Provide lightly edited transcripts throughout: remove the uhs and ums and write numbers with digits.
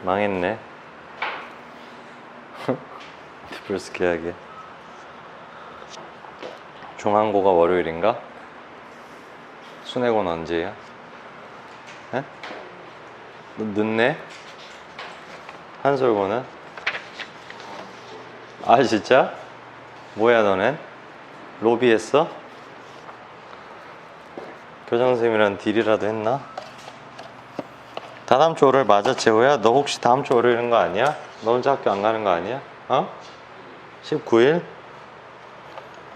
망했네. 디플스 계약이. 중앙고가 월요일인가? 순회고는 언제야? 에? 늦네? 한솔고는? 아 진짜? 뭐야 너넨? 로비했어? 교장선생님이랑 딜이라도 했나? 다다음 주 월요일 맞아 재호야? 너 혹시 다음 주 월요일인 거 아니야? 너 혼자 학교 안 가는 거 아니야? 어? 19일?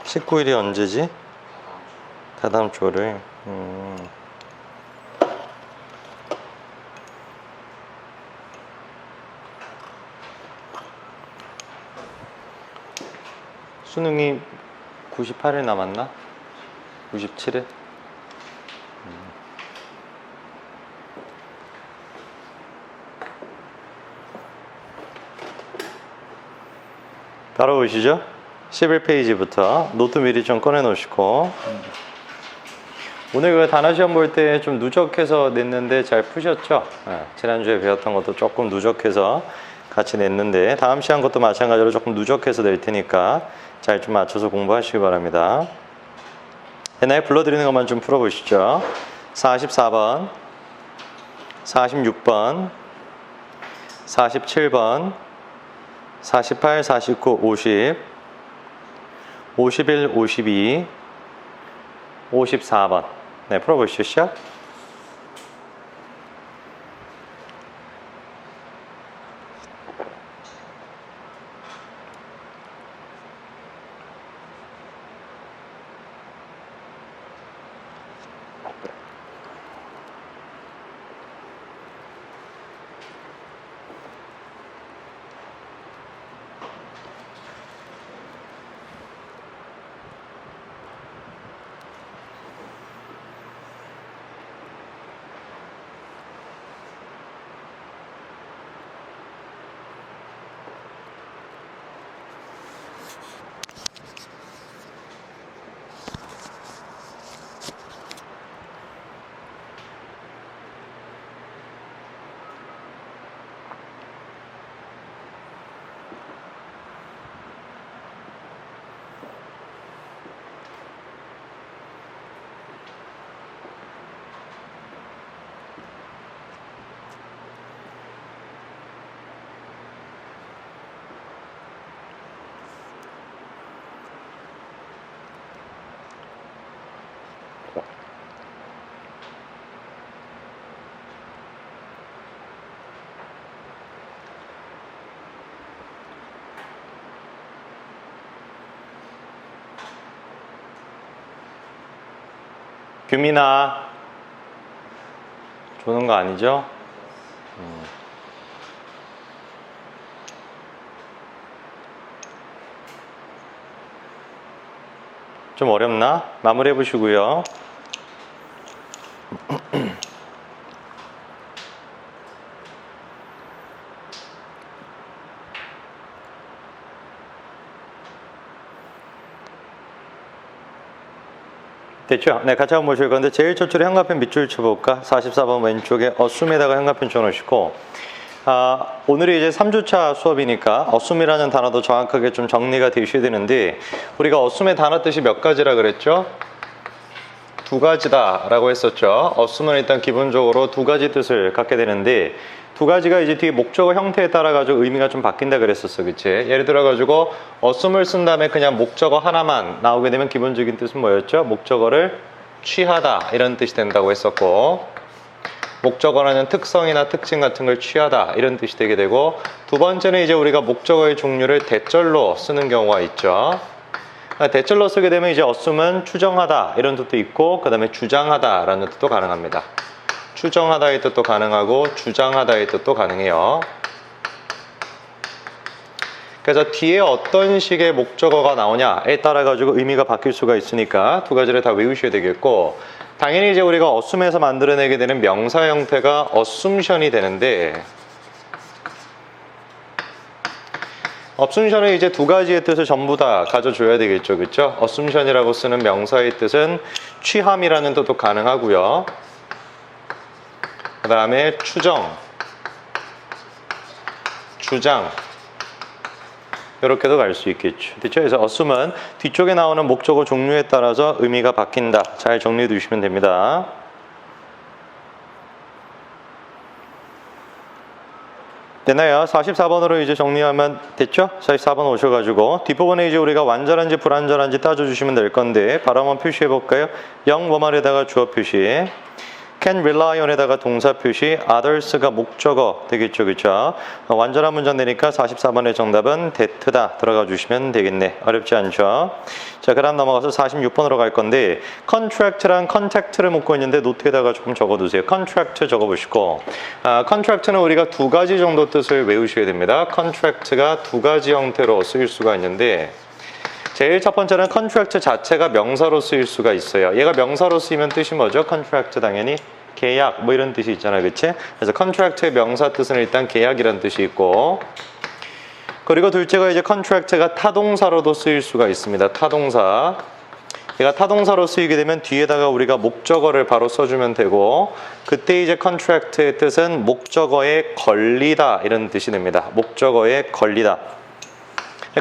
19일이 언제지? 다다음 주 월요일. 수능이 98일 남았나? 97일? 따라오시죠? 11페이지부터 노트 미리 좀 꺼내 놓으시고 오늘 그 단어 시험 볼 때 좀 누적해서 냈는데 잘 푸셨죠? 지난주에 배웠던 것도 조금 누적해서 같이 냈는데 다음 시간 것도 마찬가지로 조금 누적해서 낼 테니까 잘 좀 맞춰서 공부하시기 바랍니다. 옛날에 불러드리는 것만 좀 풀어보시죠. 44번, 46번, 47번, 48, 49, 50, 51, 52, 54번. 네, 풀어보시죠. 시작. 규민아 조는 거 아니죠? 좀 어렵나? 마무리 해보시고요. 됐죠? 네, 같이 한번 보실 건데 제일 첫 줄에 형광펜 밑줄 쳐볼까? 44번 왼쪽에 어숨에다가 형광펜 쳐놓으시고 오늘이 이제 3주차 수업이니까 어숨이라는 단어도 정확하게 좀 정리가 되셔야 되는데 우리가 어숨의 단어 뜻이 몇 가지라 그랬죠? 두 가지다 라고 했었죠. 어숨은 일단 기본적으로 두 가지 뜻을 갖게 되는데 두 가지가 이제 뒤에 목적어 형태에 따라 가지고 의미가 좀 바뀐다 그랬었어. 그치? 예를 들어 가지고 어숨을 쓴 다음에 그냥 목적어 하나만 나오게 되면 기본적인 뜻은 뭐였죠? 목적어를 취하다 이런 뜻이 된다고 했었고 목적어라는 특성이나 특징 같은 걸 취하다 이런 뜻이 되게 되고 두 번째는 이제 우리가 목적어의 종류를 대절로 쓰는 경우가 있죠. 대절로 쓰게 되면 이제 어숨은 추정하다 이런 뜻도 있고 그 다음에 주장하다 라는 뜻도 가능합니다. 추정하다의 뜻도 가능하고 주장하다의 뜻도 가능해요. 그래서 뒤에 어떤 식의 목적어가 나오냐에 따라 가지고 의미가 바뀔 수가 있으니까 두 가지를 다 외우셔야 되겠고 당연히 이제 우리가 어숨에서 만들어내게 되는 명사 형태가 어숨션이 되는데 어숨션은 이제 두 가지의 뜻을 전부 다 가져줘야 되겠죠. 그렇죠? 어숨션이라고 쓰는 명사의 뜻은 취함이라는 뜻도 가능하고요. 그 다음에 추정, 주장. 이렇게도 갈 수 있겠죠. 됐죠? 그래서 assume은 뒤쪽에 나오는 목적어 종류에 따라서 의미가 바뀐다. 잘 정리해 두시면 됩니다. 됐나요? 44번으로 이제 정리하면 됐죠? 44번 오셔가지고 뒷부분에 이제 우리가 완전한지 불완전한지 따져주시면 될 건데 바로 한번 표시해 볼까요? 0 뭐말에다가 주어 표시, can rely on에다가 동사 표시, others가 목적어 되겠죠, 그렇죠? 완전한 문장 되니까 44번의 정답은 that다 들어가 주시면 되겠네. 어렵지 않죠? 자, 그다음 넘어가서 46번으로 갈 건데 contract랑 contact를 묶고 있는데 노트에다가 조금 적어두세요. contract 적어보시고 contract는 우리가 두 가지 정도 뜻을 외우셔야 됩니다. contract가 두 가지 형태로 쓰일 수가 있는데 제일 첫 번째는 contract 자체가 명사로 쓰일 수가 있어요. 얘가 명사로 쓰이면 뜻이 뭐죠? contract 당연히 계약 뭐 이런 뜻이 있잖아요, 그치? 그래서 contract의 명사 뜻은 일단 계약이라는 뜻이 있고, 그리고 둘째가 이제 contract가 타동사로도 쓰일 수가 있습니다. 타동사. 얘가 타동사로 쓰이게 되면 뒤에다가 우리가 목적어를 바로 써주면 되고, 그때 이제 contract의 뜻은 목적어에 걸리다 이런 뜻이 됩니다. 목적어에 걸리다.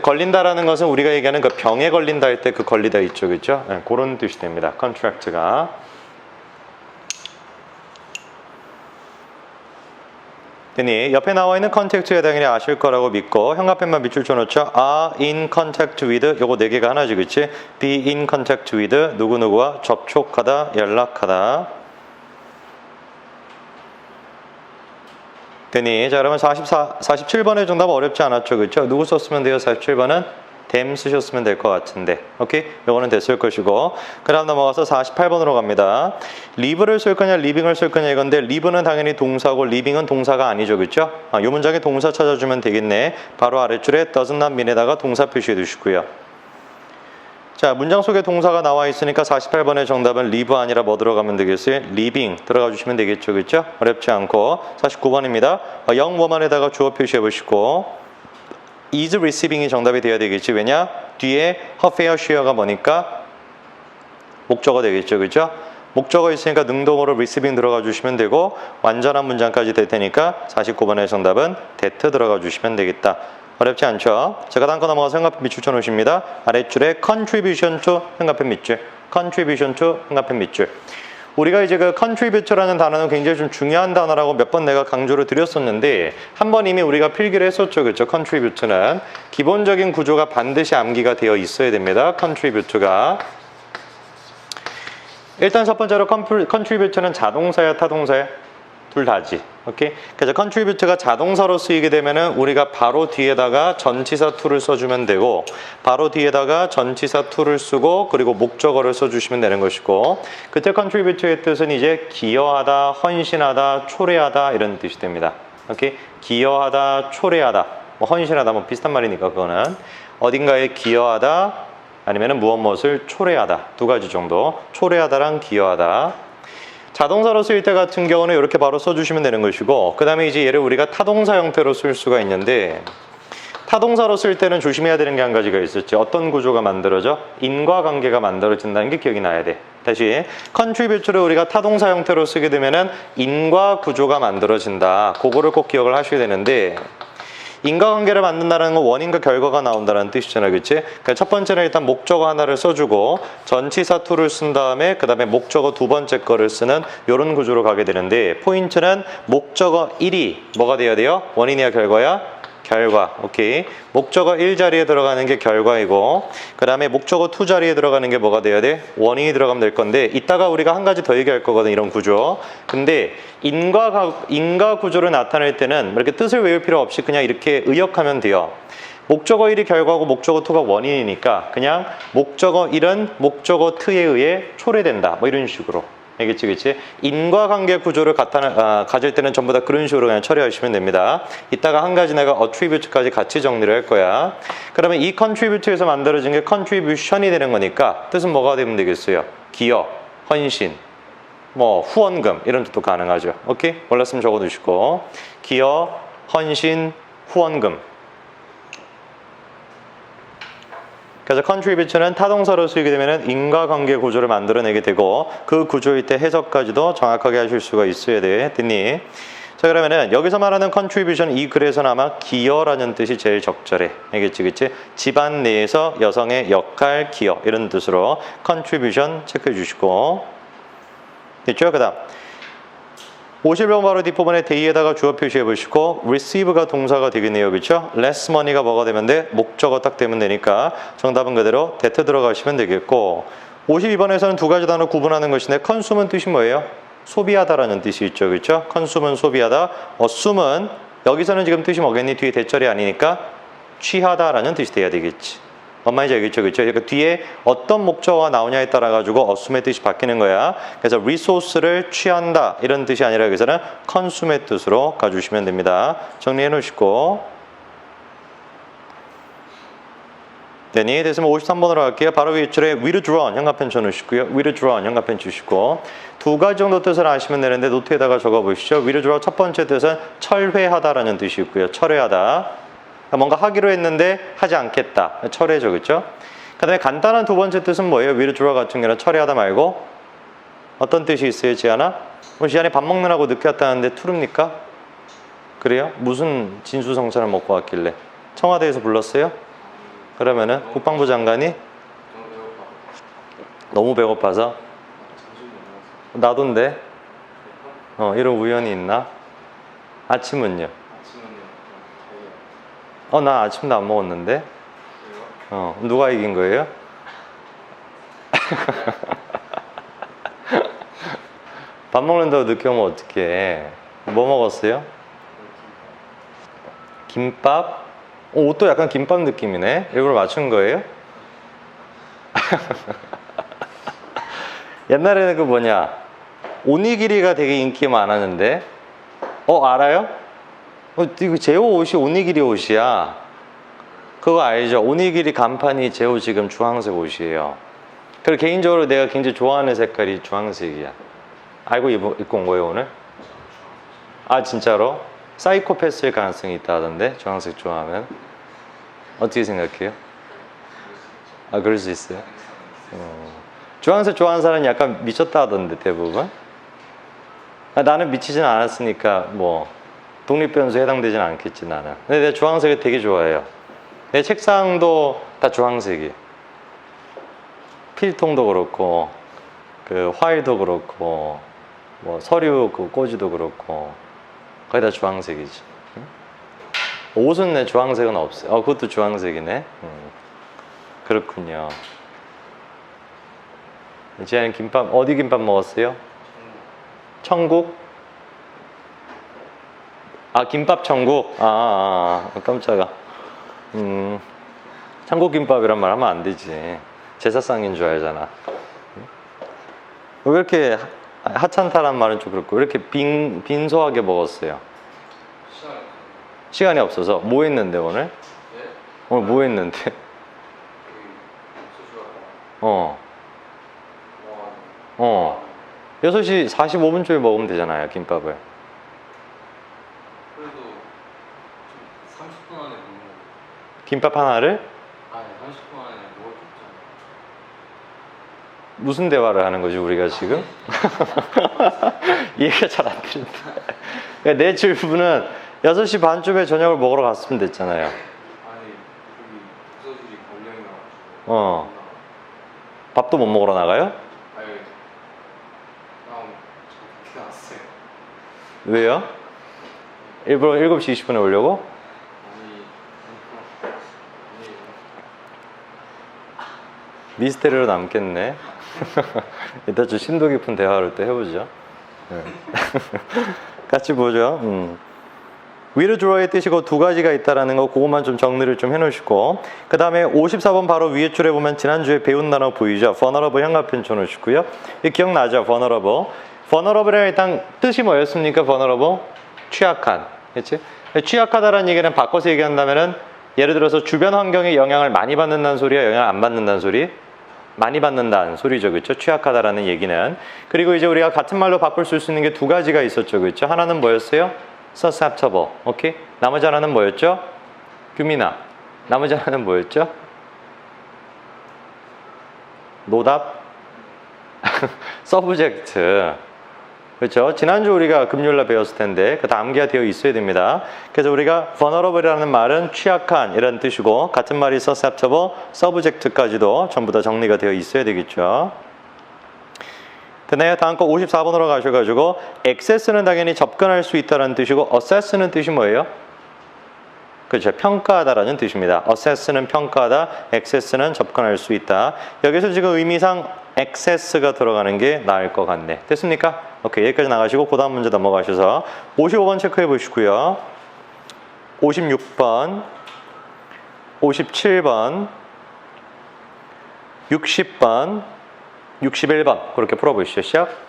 걸린다라는 것은 우리가 얘기하는 그 병에 걸린다 할 때 그 걸리다 있죠, 그렇죠? 네, 그런 뜻이 됩니다. contract가. 되니 옆에 나와 있는 컨택트에 당연히 아실 거라고 믿고 형광펜만 밑줄 쳐놓죠. are in contact with 요거 4개가 하나지, 그치? be in contact with 누구누구와 접촉하다, 연락하다. 되니 자, 그러면 47번의 정답 어렵지 않았죠, 그렇죠? 누구 썼으면 돼요? 47번은 them 쓰셨으면 될 것 같은데, 오케이? 요거는 됐을 것이고, 그 다음 넘어가서 48번으로 갑니다. live를 쓸 거냐 living을 쓸 거냐 이건데 live는 당연히 동사고 living은 동사가 아니죠, 그렇죠? 이 문장에 동사 찾아주면 되겠네. 바로 아랫줄에 does not mean에다가 동사 표시해 두시고요. 자, 문장 속에 동사가 나와 있으니까 48번의 정답은 live 아니라 뭐 들어가면 되겠어요? living 들어가 주시면 되겠죠, 그렇죠? 어렵지 않고. 49번입니다. 영 뭐만에다가 주어 표시해 보시고 is receiving이 정답이 돼야 되겠지. 왜냐? 뒤에 her fair share가 뭐니까? 목적어 되겠죠, 그렇죠? 목적어 있으니까 능동어로 receiving 들어가 주시면 되고 완전한 문장까지 될 테니까 49번의 정답은 that 들어가 주시면 되겠다. 어렵지 않죠? 제가 다음 거 넘어가서 형광펜 밑줄 쳐놓으십니다. 아랫줄에 contribution to 형광펜 밑줄, contribution to 형광펜 밑줄. 우리가 이제 그 contribute라는 단어는 굉장히 좀 중요한 단어라고 몇 번 내가 강조를 드렸었는데 한 번 이미 우리가 필기를 했었죠, 그렇죠? contribute는 기본적인 구조가 반드시 암기가 되어 있어야 됩니다. contribute가 일단 첫 번째로 contribute는 자동사야 타동사야? 둘 다지. 오케이? 그래서 contribute가 자동사로 쓰이게 되면은 우리가 바로 뒤에다가 전치사 to를 써주면 되고 바로 뒤에다가 전치사 to를 쓰고 그리고 목적어를 써주시면 되는 것이고 그때 contribute의 뜻은 이제 기여하다, 헌신하다, 초래하다 이런 뜻이 됩니다. 오케이? 기여하다, 초래하다, 뭐 헌신하다 뭐 비슷한 말이니까 그거는 어딘가에 기여하다 아니면은 무엇을 초래하다 두 가지 정도. 초래하다랑 기여하다. 자동사로 쓰일 때 같은 경우는 이렇게 바로 써주시면 되는 것이고 그 다음에 이제 얘를 우리가 타동사 형태로 쓸 수가 있는데 타동사로 쓸 때는 조심해야 되는 게 한 가지가 있었지. 어떤 구조가 만들어져? 인과관계가 만들어진다는 게 기억이 나야 돼. 다시 contribute를 우리가 타동사 형태로 쓰게 되면은 인과 구조가 만들어진다. 그거를 꼭 기억을 하셔야 되는데 인과관계를 만든다는 건 원인과 결과가 나온다는 뜻이잖아요, 그렇지? 그러니까 첫 번째는 일단 목적어 하나를 써주고 전치사 to를 쓴 다음에 그 다음에 목적어 두 번째 거를 쓰는 이런 구조로 가게 되는데 포인트는 목적어 1이 뭐가 돼야 돼요? 원인이야 결과야? 결과. 오케이. 목적어 1 자리에 들어가는 게 결과이고 그 다음에 목적어 2 자리에 들어가는 게 뭐가 돼야 돼? 원인이 들어가면 될 건데 이따가 우리가 한 가지 더 얘기할 거거든, 이런 구조. 근데 인과 구조를 나타낼 때는 이렇게 뜻을 외울 필요 없이 그냥 이렇게 의역하면 돼요. 목적어 1이 결과고 목적어 2가 원인이니까 그냥 목적어 1은 목적어 2에 의해 초래된다. 뭐 이런 식으로. 알겠지, 그치? 인과관계 구조를 가질 때는 전부 다 그런 식으로 그냥 처리하시면 됩니다. 이따가 한 가지 내가 attribute까지 같이 정리를 할 거야. 그러면 이 contribute에서 만들어진 게 contribution이 되는 거니까 뜻은 뭐가 되면 되겠어요? 기여, 헌신, 뭐 후원금 이런 뜻도 가능하죠. 오케이? 몰랐으면 적어두시고 기여, 헌신, 후원금. 그래서 contribute는 타동사로 쓰이게 되면 인과관계 구조를 만들어내게 되고 그 구조일 때 해석까지도 정확하게 하실 수가 있어야 돼. 됐니? 자, 그러면은 여기서 말하는 contribution 이 글에서는 아마 기여라는 뜻이 제일 적절해. 알겠지, 그치? 집안 내에서 여성의 역할, 기여 이런 뜻으로 contribution 체크해 주시고 됐죠? 그 다음 51번 바로 뒷부분에 day에다가 주어 표시해 보시고 receive가 동사가 되겠네요. 그렇죠? less money가 뭐가 되면 돼? 목적어 딱 되면 되니까 정답은 그대로 that 들어가시면 되겠고 52번에서는 두 가지 단어 구분하는 것인데 consume은 뜻이 뭐예요? 소비하다라는 뜻이 있죠. 그렇죠? consume은 소비하다, assume은 여기서는 지금 뜻이 뭐겠니? 뒤에 대절이 아니니까 취하다라는 뜻이 돼야 되겠지. 뭔 말인지 알겠죠? 그렇죠? 그러니까 뒤에 어떤 목적어가 나오냐에 따라 가지고 assume의 뜻이 바뀌는 거야. 그래서 resource를 취한다 이런 뜻이 아니라 여기서는 consume의 뜻으로 가주시면 됩니다. 정리해 놓으시고 되니 됐으면 53번으로 갈게요. 바로 위에 줄에 withdrawn 현관펜 쳐놓으시고요. withdrawn 현관펜 주시고 두 가지 정도 뜻을 아시면 되는데 노트에다가 적어보시죠. withdraw 첫 번째 뜻은 철회하다라는 뜻이 있고요. 철회하다. 뭔가 하기로 했는데 하지 않겠다. 철회죠. 그렇죠? 그 다음에 간단한 두 번째 뜻은 뭐예요? withdraw 같은 경우는 철회하다 말고 어떤 뜻이 있어요? 지안아? 지안이 밥 먹느라고 늦게 왔다는데 투릅니까? 그래요? 무슨 진수성찬을 먹고 왔길래? 청와대에서 불렀어요? 그러면은 국방부 장관이 너무 배고파서 나도인데 이런 우연이 있나? 아침은요? 나 아침도 안 먹었는데 누가 이긴 거예요? 밥 먹는다고 늦게 오면 어떡해. 뭐 먹었어요? 김밥? 옷도 약간 김밥 느낌이네. 일부러 맞춘 거예요? 옛날에는 그 뭐냐 오니기리가 되게 인기 많았는데 알아요? 이거 제호 옷이 오니기리 옷이야. 그거 알죠? 오니기리 간판이 제호 지금 주황색 옷이에요. 그리고 개인적으로 내가 굉장히 좋아하는 색깔이 주황색이야. 알고 입고 온 거예요 오늘? 아 진짜로? 사이코패스일 가능성이 있다 하던데 주황색 좋아하면 어떻게 생각해요? 아 그럴 수 있어요? 주황색 좋아하는 사람은 약간 미쳤다 하던데 대부분? 나는 미치진 않았으니까 뭐 독립변수에 해당되진 않겠지 나는. 근데 내가 주황색을 되게 좋아해요. 내 책상도 다 주황색이. 필통도 그렇고 그 화일도 그렇고 뭐 서류 그 꽂이도 그렇고 거의 다 주황색이지. 옷은 내 주황색은 없어요. 그것도 주황색이네. 그렇군요. 지안이 김밥 어디 김밥 먹었어요? 천국? 김밥 천국? 깜짝아. 천국김밥이란 말 하면 안 되지. 제사상인 줄 알잖아. 왜 이렇게 하찮다란 말은 좀 그렇고 왜 이렇게 빈소하게 먹었어요? 시간이 없어서. 뭐 했는데 오늘? 오늘 뭐 했는데? 6시 45분쯤에 먹으면 되잖아요 김밥을. 그래도 30분 안에 먹는 거. 김밥 하나를? 30분 안에 먹을 수 없잖아요. 무슨 대화를 하는 거지 우리가 지금? 이해가 잘 안 되는데. 그러니까 내 질문은 6시 반쯤에 저녁을 먹으러 갔으면 됐잖아요. 여기 부서질이 관령이라가지고. 밥도 못 먹으러 나가요? 그렇게 나왔어요. 왜요? 일부러 7시 20분에 오려고? 미스테리로 남겠네. 이따 좀 심도 깊은 대화를 또 해보죠. 같이 보죠. withdraw의 뜻이고 두 가지가 있다라는 거 그것만 좀 정리를 좀 해놓으시고 그 다음에 54번 바로 위에 줄에 보면 지난주에 배운 단어 보이죠? vulnerable 현관펜 쳐놓으시고요. 이 기억나죠? vulnerable. vulnerable의 일단 뜻이 뭐였습니까? vulnerable? 취약한. 그렇지? 취약하다라는 얘기는 바꿔서 얘기한다면은 예를 들어서 주변 환경에 영향을 많이 받는다는 소리야? 영향을 안 받는다는 소리? 많이 받는다는 소리죠. 그렇죠? 취약하다라는 얘기는. 그리고 이제 우리가 같은 말로 바꿀 수 있는 게 두 가지가 있었죠. 그렇죠? 하나는 뭐였어요? susceptible. 오케이? 나머지 하나는 뭐였죠? 규민아. 나머지 하나는 뭐였죠? 노답? subject. 그렇죠? 지난주 우리가 금요일날 배웠을 텐데 그 다음기가 되어 있어야 됩니다. 그래서 우리가 vulnerable이라는 말은 취약한 이라는 뜻이고 같은 말이 susceptible, subject까지도 전부 다 정리가 되어 있어야 되겠죠. 됐나요? 다음 거 54번으로 가셔가지고 access는 당연히 접근할 수 있다는 뜻이고 assess는 뜻이 뭐예요? 그렇죠. 평가하다라는 뜻입니다. assess는 평가하다, access는 접근할 수 있다. 여기서 지금 의미상 access가 들어가는 게 나을 것 같네. 됐습니까? 오케이, 여기까지 나가시고 그 다음 문제 넘어가셔서 55번 체크해 보시고요. 56번, 57번, 60번, 61번 그렇게 풀어보시죠. 시작.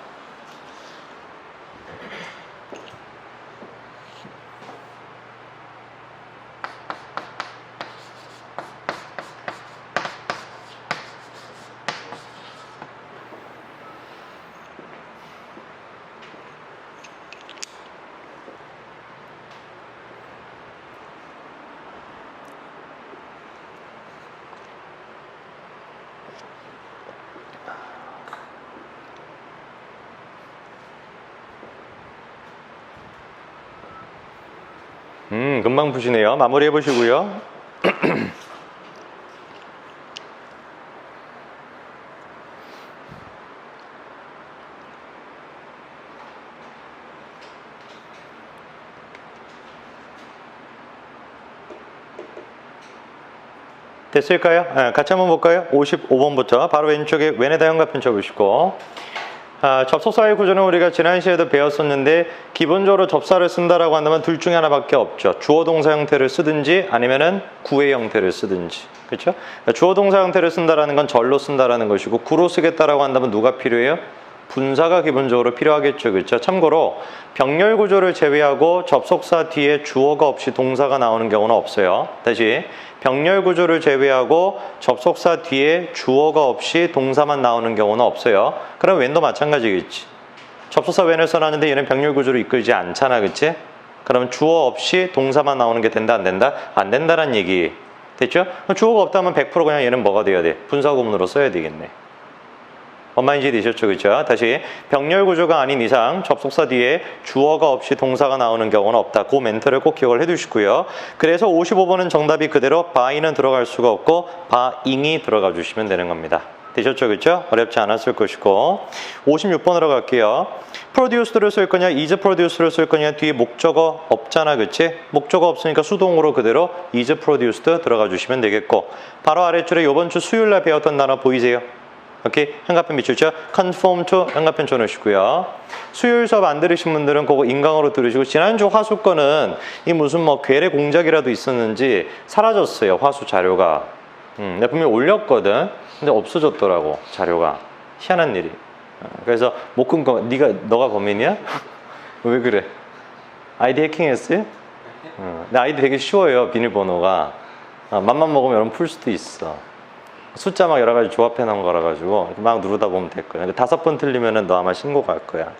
금방 푸시네요. 마무리해 보시고요. 됐을까요? 네, 같이 한번 볼까요? 55번부터 바로 왼쪽에 웬에다 현관편 쳐보시고 접속사의 구조는 우리가 지난 시에도 배웠었는데 기본적으로 접사를 쓴다라고 한다면 둘 중에 하나밖에 없죠. 주어 동사 형태를 쓰든지 아니면은 구의 형태를 쓰든지. 그렇죠? 주어 동사 형태를 쓴다라는 건 절로 쓴다라는 것이고 구로 쓰겠다라고 한다면 누가 필요해요? 분사가 기본적으로 필요하겠죠. 그렇죠? 참고로 병렬 구조를 제외하고 접속사 뒤에 주어가 없이 동사가 나오는 경우는 없어요. 다시 병렬 구조를 제외하고 접속사 뒤에 주어가 없이 동사만 나오는 경우는 없어요. 그럼 웬도 마찬가지겠지. 접속사 웬을 써놨는데 얘는 병렬 구조를 이끌지 않잖아. 그치? 그러면 주어 없이 동사만 나오는 게 된다 안 된다? 안 된다란 얘기. 됐죠? 주어가 없다면 100% 그냥 얘는 뭐가 돼야 돼? 분사구문으로 써야 되겠네. 뭔 말인지 되셨죠? 그렇죠? 다시 병렬 구조가 아닌 이상 접속사 뒤에 주어가 없이 동사가 나오는 경우는 없다. 그 멘트를 꼭 기억을 해두시고요. 그래서 55번은 정답이 그대로 by는 들어갈 수가 없고 bying이 들어가 주시면 되는 겁니다. 되셨죠? 그렇죠? 어렵지 않았을 것이고 56번으로 갈게요. produce를 쓸 거냐 is produce를 쓸 거냐 뒤에 목적어 없잖아. 그치? 목적어 없으니까 수동으로 그대로 is produced 들어가 주시면 되겠고 바로 아래줄에 이번 주 수요일날 배웠던 단어 보이세요? 오케이, 현관편 밑줄죠? conform to 현관편 쳐놓으시고요. 수요일 수업 안 들으신 분들은 그거 인강으로 들으시고 지난주 화수 거는 이 무슨 뭐 괴뢰 공작이라도 있었는지 사라졌어요. 화수 자료가. 내가 분명히 올렸거든. 근데 없어졌더라고 자료가. 희한한 일이. 그래서 못 끈 거 너가 범인이야? 왜 그래? 아이디 해킹했어요? 내 아이디 되게 쉬워요. 비밀번호가. 맘만 먹으면 여러분 풀 수도 있어. 숫자 막 여러 가지 조합해 놓은 거라 가지고 막 누르다 보면 될 거야. 근데 5번 틀리면은 너 아마 신고 갈 거야.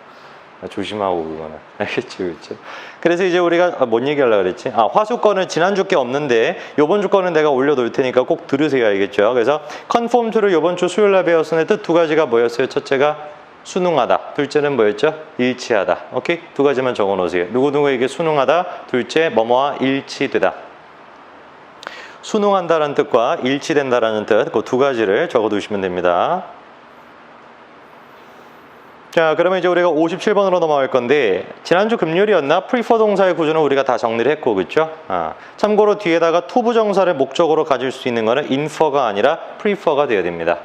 조심하고 그거는. 알겠지, 그렇죠? 그래서 이제 우리가 뭔 얘기하려고 그랬지? 화수 거는 지난주 게 없는데 요번 주 거는 내가 올려놓을 테니까 꼭 들으세요, 알겠죠? 그래서 conform to를 요번 주 수요일 날 배웠었는데 뜻 두 가지가 뭐였어요? 첫째가 순응하다. 둘째는 뭐였죠? 일치하다. 오케이? 두 가지만 적어 놓으세요. 누구누구에게 순응하다. 둘째 뭐뭐와 일치되다. 순응한다라는 뜻과 일치된다라는 뜻, 그 두 가지를 적어두시면 됩니다. 자, 그러면 이제 우리가 57번으로 넘어갈 건데 지난주 금요일이었나? prefer 동사의 구조는 우리가 다 정리를 했고, 그렇죠? 참고로 뒤에다가 to 부정사를 목적으로 가질 수 있는 거는 infer가 아니라 prefer가 되어야 됩니다.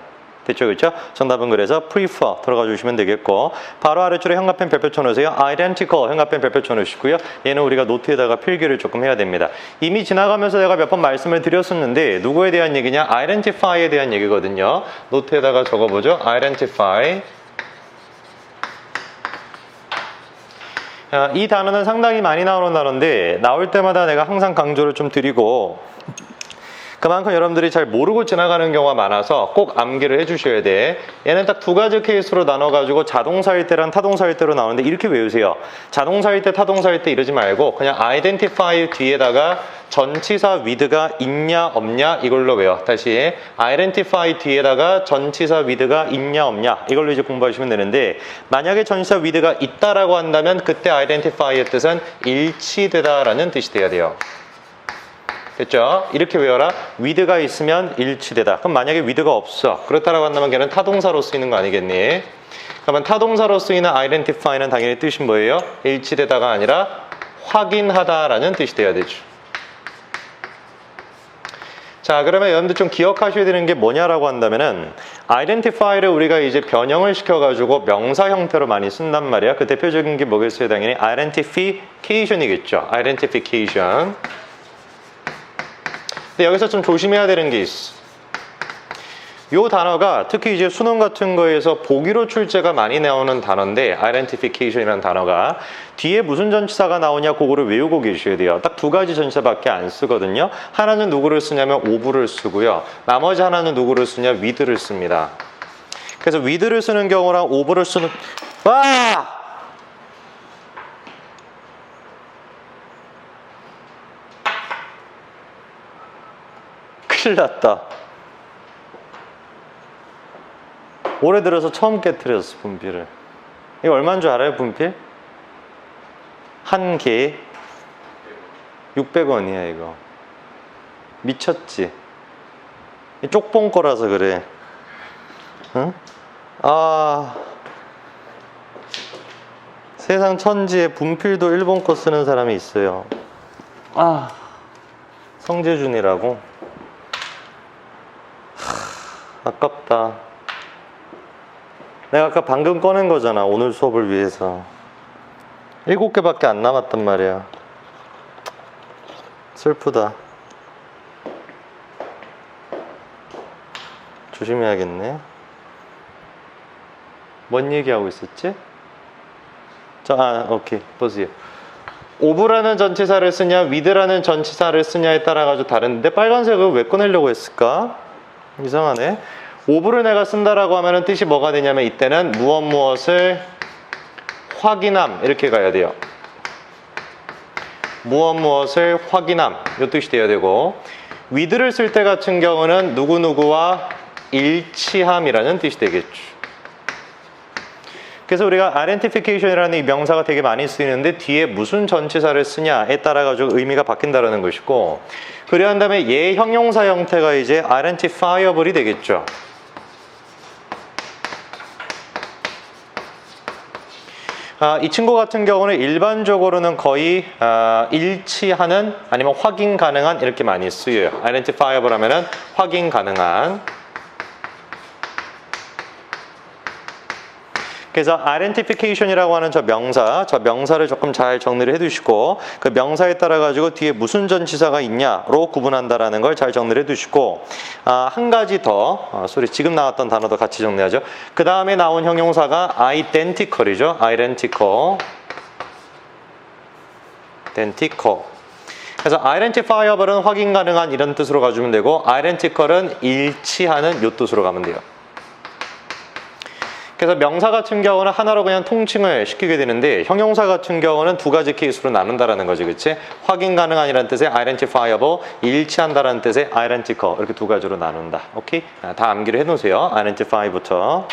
됐죠, 그렇죠? 정답은 그래서 prefer 들어가 주시면 되겠고 바로 아래줄에 현관펜 별표 쳐놓으세요. identical 현관펜 별표 쳐놓으시고요. 얘는 우리가 노트에다가 필기를 조금 해야 됩니다. 이미 지나가면서 내가 몇 번 말씀을 드렸었는데 누구에 대한 얘기냐? identify에 대한 얘기거든요. 노트에다가 적어보죠. identify. 이 단어는 상당히 많이 나오는 단어인데 나올 때마다 내가 항상 강조를 좀 드리고 그만큼 여러분들이 잘 모르고 지나가는 경우가 많아서 꼭 암기를 해주셔야 돼. 얘는 딱 두 가지 케이스로 나눠가지고 자동사일 때랑 타동사일 때로 나오는데 이렇게 외우세요. 자동사일 때, 타동사일 때 이러지 말고 그냥 identify 뒤에다가 전치사 with가 있냐 없냐 이걸로 외워. 다시 identify 뒤에다가 전치사 with가 있냐 없냐 이걸로 이제 공부하시면 되는데, 만약에 전치사 with가 있다라고 한다면 그때 identify의 뜻은 일치되다라는 뜻이 돼야 돼요. 됐죠? 이렇게 외워라. with가 있으면 일치되다. 그럼 만약에 with가 없어. 그렇다라고 한다면 걔는 타동사로 쓰이는 거 아니겠니? 그러면 타동사로 쓰이는 identify는 당연히 뜻이 뭐예요? 일치되다가 아니라 확인하다라는 뜻이 돼야 되죠. 자, 그러면 여러분들 좀 기억하셔야 되는 게 뭐냐라고 한다면은 identify를 우리가 이제 변형을 시켜가지고 명사 형태로 많이 쓴단 말이야. 그 대표적인 게 뭐겠어요? 당연히 identification이겠죠. identification. 근데 여기서 좀 조심해야 되는 게 있어. 요 단어가 특히 이제 수능 같은 거에서 보기로 출제가 많이 나오는 단어인데, identification이라는 단어가 뒤에 무슨 전치사가 나오냐 그거를 외우고 계셔야 돼요. 딱 두 가지 전치사밖에 안 쓰거든요. 하나는 누구를 쓰냐면 ove를 쓰고요. 나머지 하나는 누구를 쓰냐 with를 씁니다. 그래서 with를 쓰는 경우랑 ove를 쓰는 와! 큰일 났다. 올해 들어서 처음 깨트렸어, 분필을. 이거 얼마인 줄 알아요, 분필? 한 개에 600원이야, 이거. 미쳤지? 쪽봉 거라서 그래. 응? 아. 세상 천지에 분필도 일본 거 쓰는 사람이 있어요. 아. 성재준이라고? 아깝다. 내가 아까 방금 꺼낸 거잖아, 오늘 수업을 위해서. 7개밖에 안 남았단 말이야. 슬프다. 조심해야겠네. 뭔 얘기하고 있었지? 오케이. 보세요. 오브라는 전치사를 쓰냐 with라는 전치사를 쓰냐에 따라 가지고 다른데, 빨간색을 왜 꺼내려고 했을까? 이상하네. 오브를 내가 쓴다라고 하면은 뜻이 뭐가 되냐면, 이때는 무엇을 확인함 이렇게 가야 돼요. 무엇을 확인함 이 뜻이 돼야 되고, with를 쓸 때 같은 경우는 누구누구와 일치함이라는 뜻이 되겠죠. 그래서 우리가 identification이라는 이 명사가 되게 많이 쓰이는데 뒤에 무슨 전치사를 쓰냐에 따라 가지고 의미가 바뀐다라는 것이고, 그래야 한다면 얘 형용사 형태가 이제 identifiable이 되겠죠. 이 친구 같은 경우는 일반적으로는 거의 일치하는 아니면 확인 가능한 이렇게 많이 쓰여요. identifiable 하면은 확인 가능한. 그래서 identification이라고 하는 저 명사를 조금 잘 정리를 해두시고, 그 명사에 따라 가지고 뒤에 무슨 전치사가 있냐로 구분한다라는 걸 잘 정리를 해두시고, 한 가지 더, 지금 나왔던 단어도 같이 정리하죠. 그 다음에 나온 형용사가 identical이죠. identical. 그래서 identifiable은 확인 가능한 이런 뜻으로 가주면 되고, identical은 일치하는 이 뜻으로 가면 돼요. 그래서 명사 같은 경우는 하나로 그냥 통칭을 시키게 되는데, 형용사 같은 경우는 두 가지 케이스로 나눈다라는 거지, 그치? 확인 가능한이라는 뜻의 identifiable, 일치한다라는 뜻의 identical, 이렇게 두 가지로 나눈다. 오케이? 다 암기를 해놓으세요. identify부터.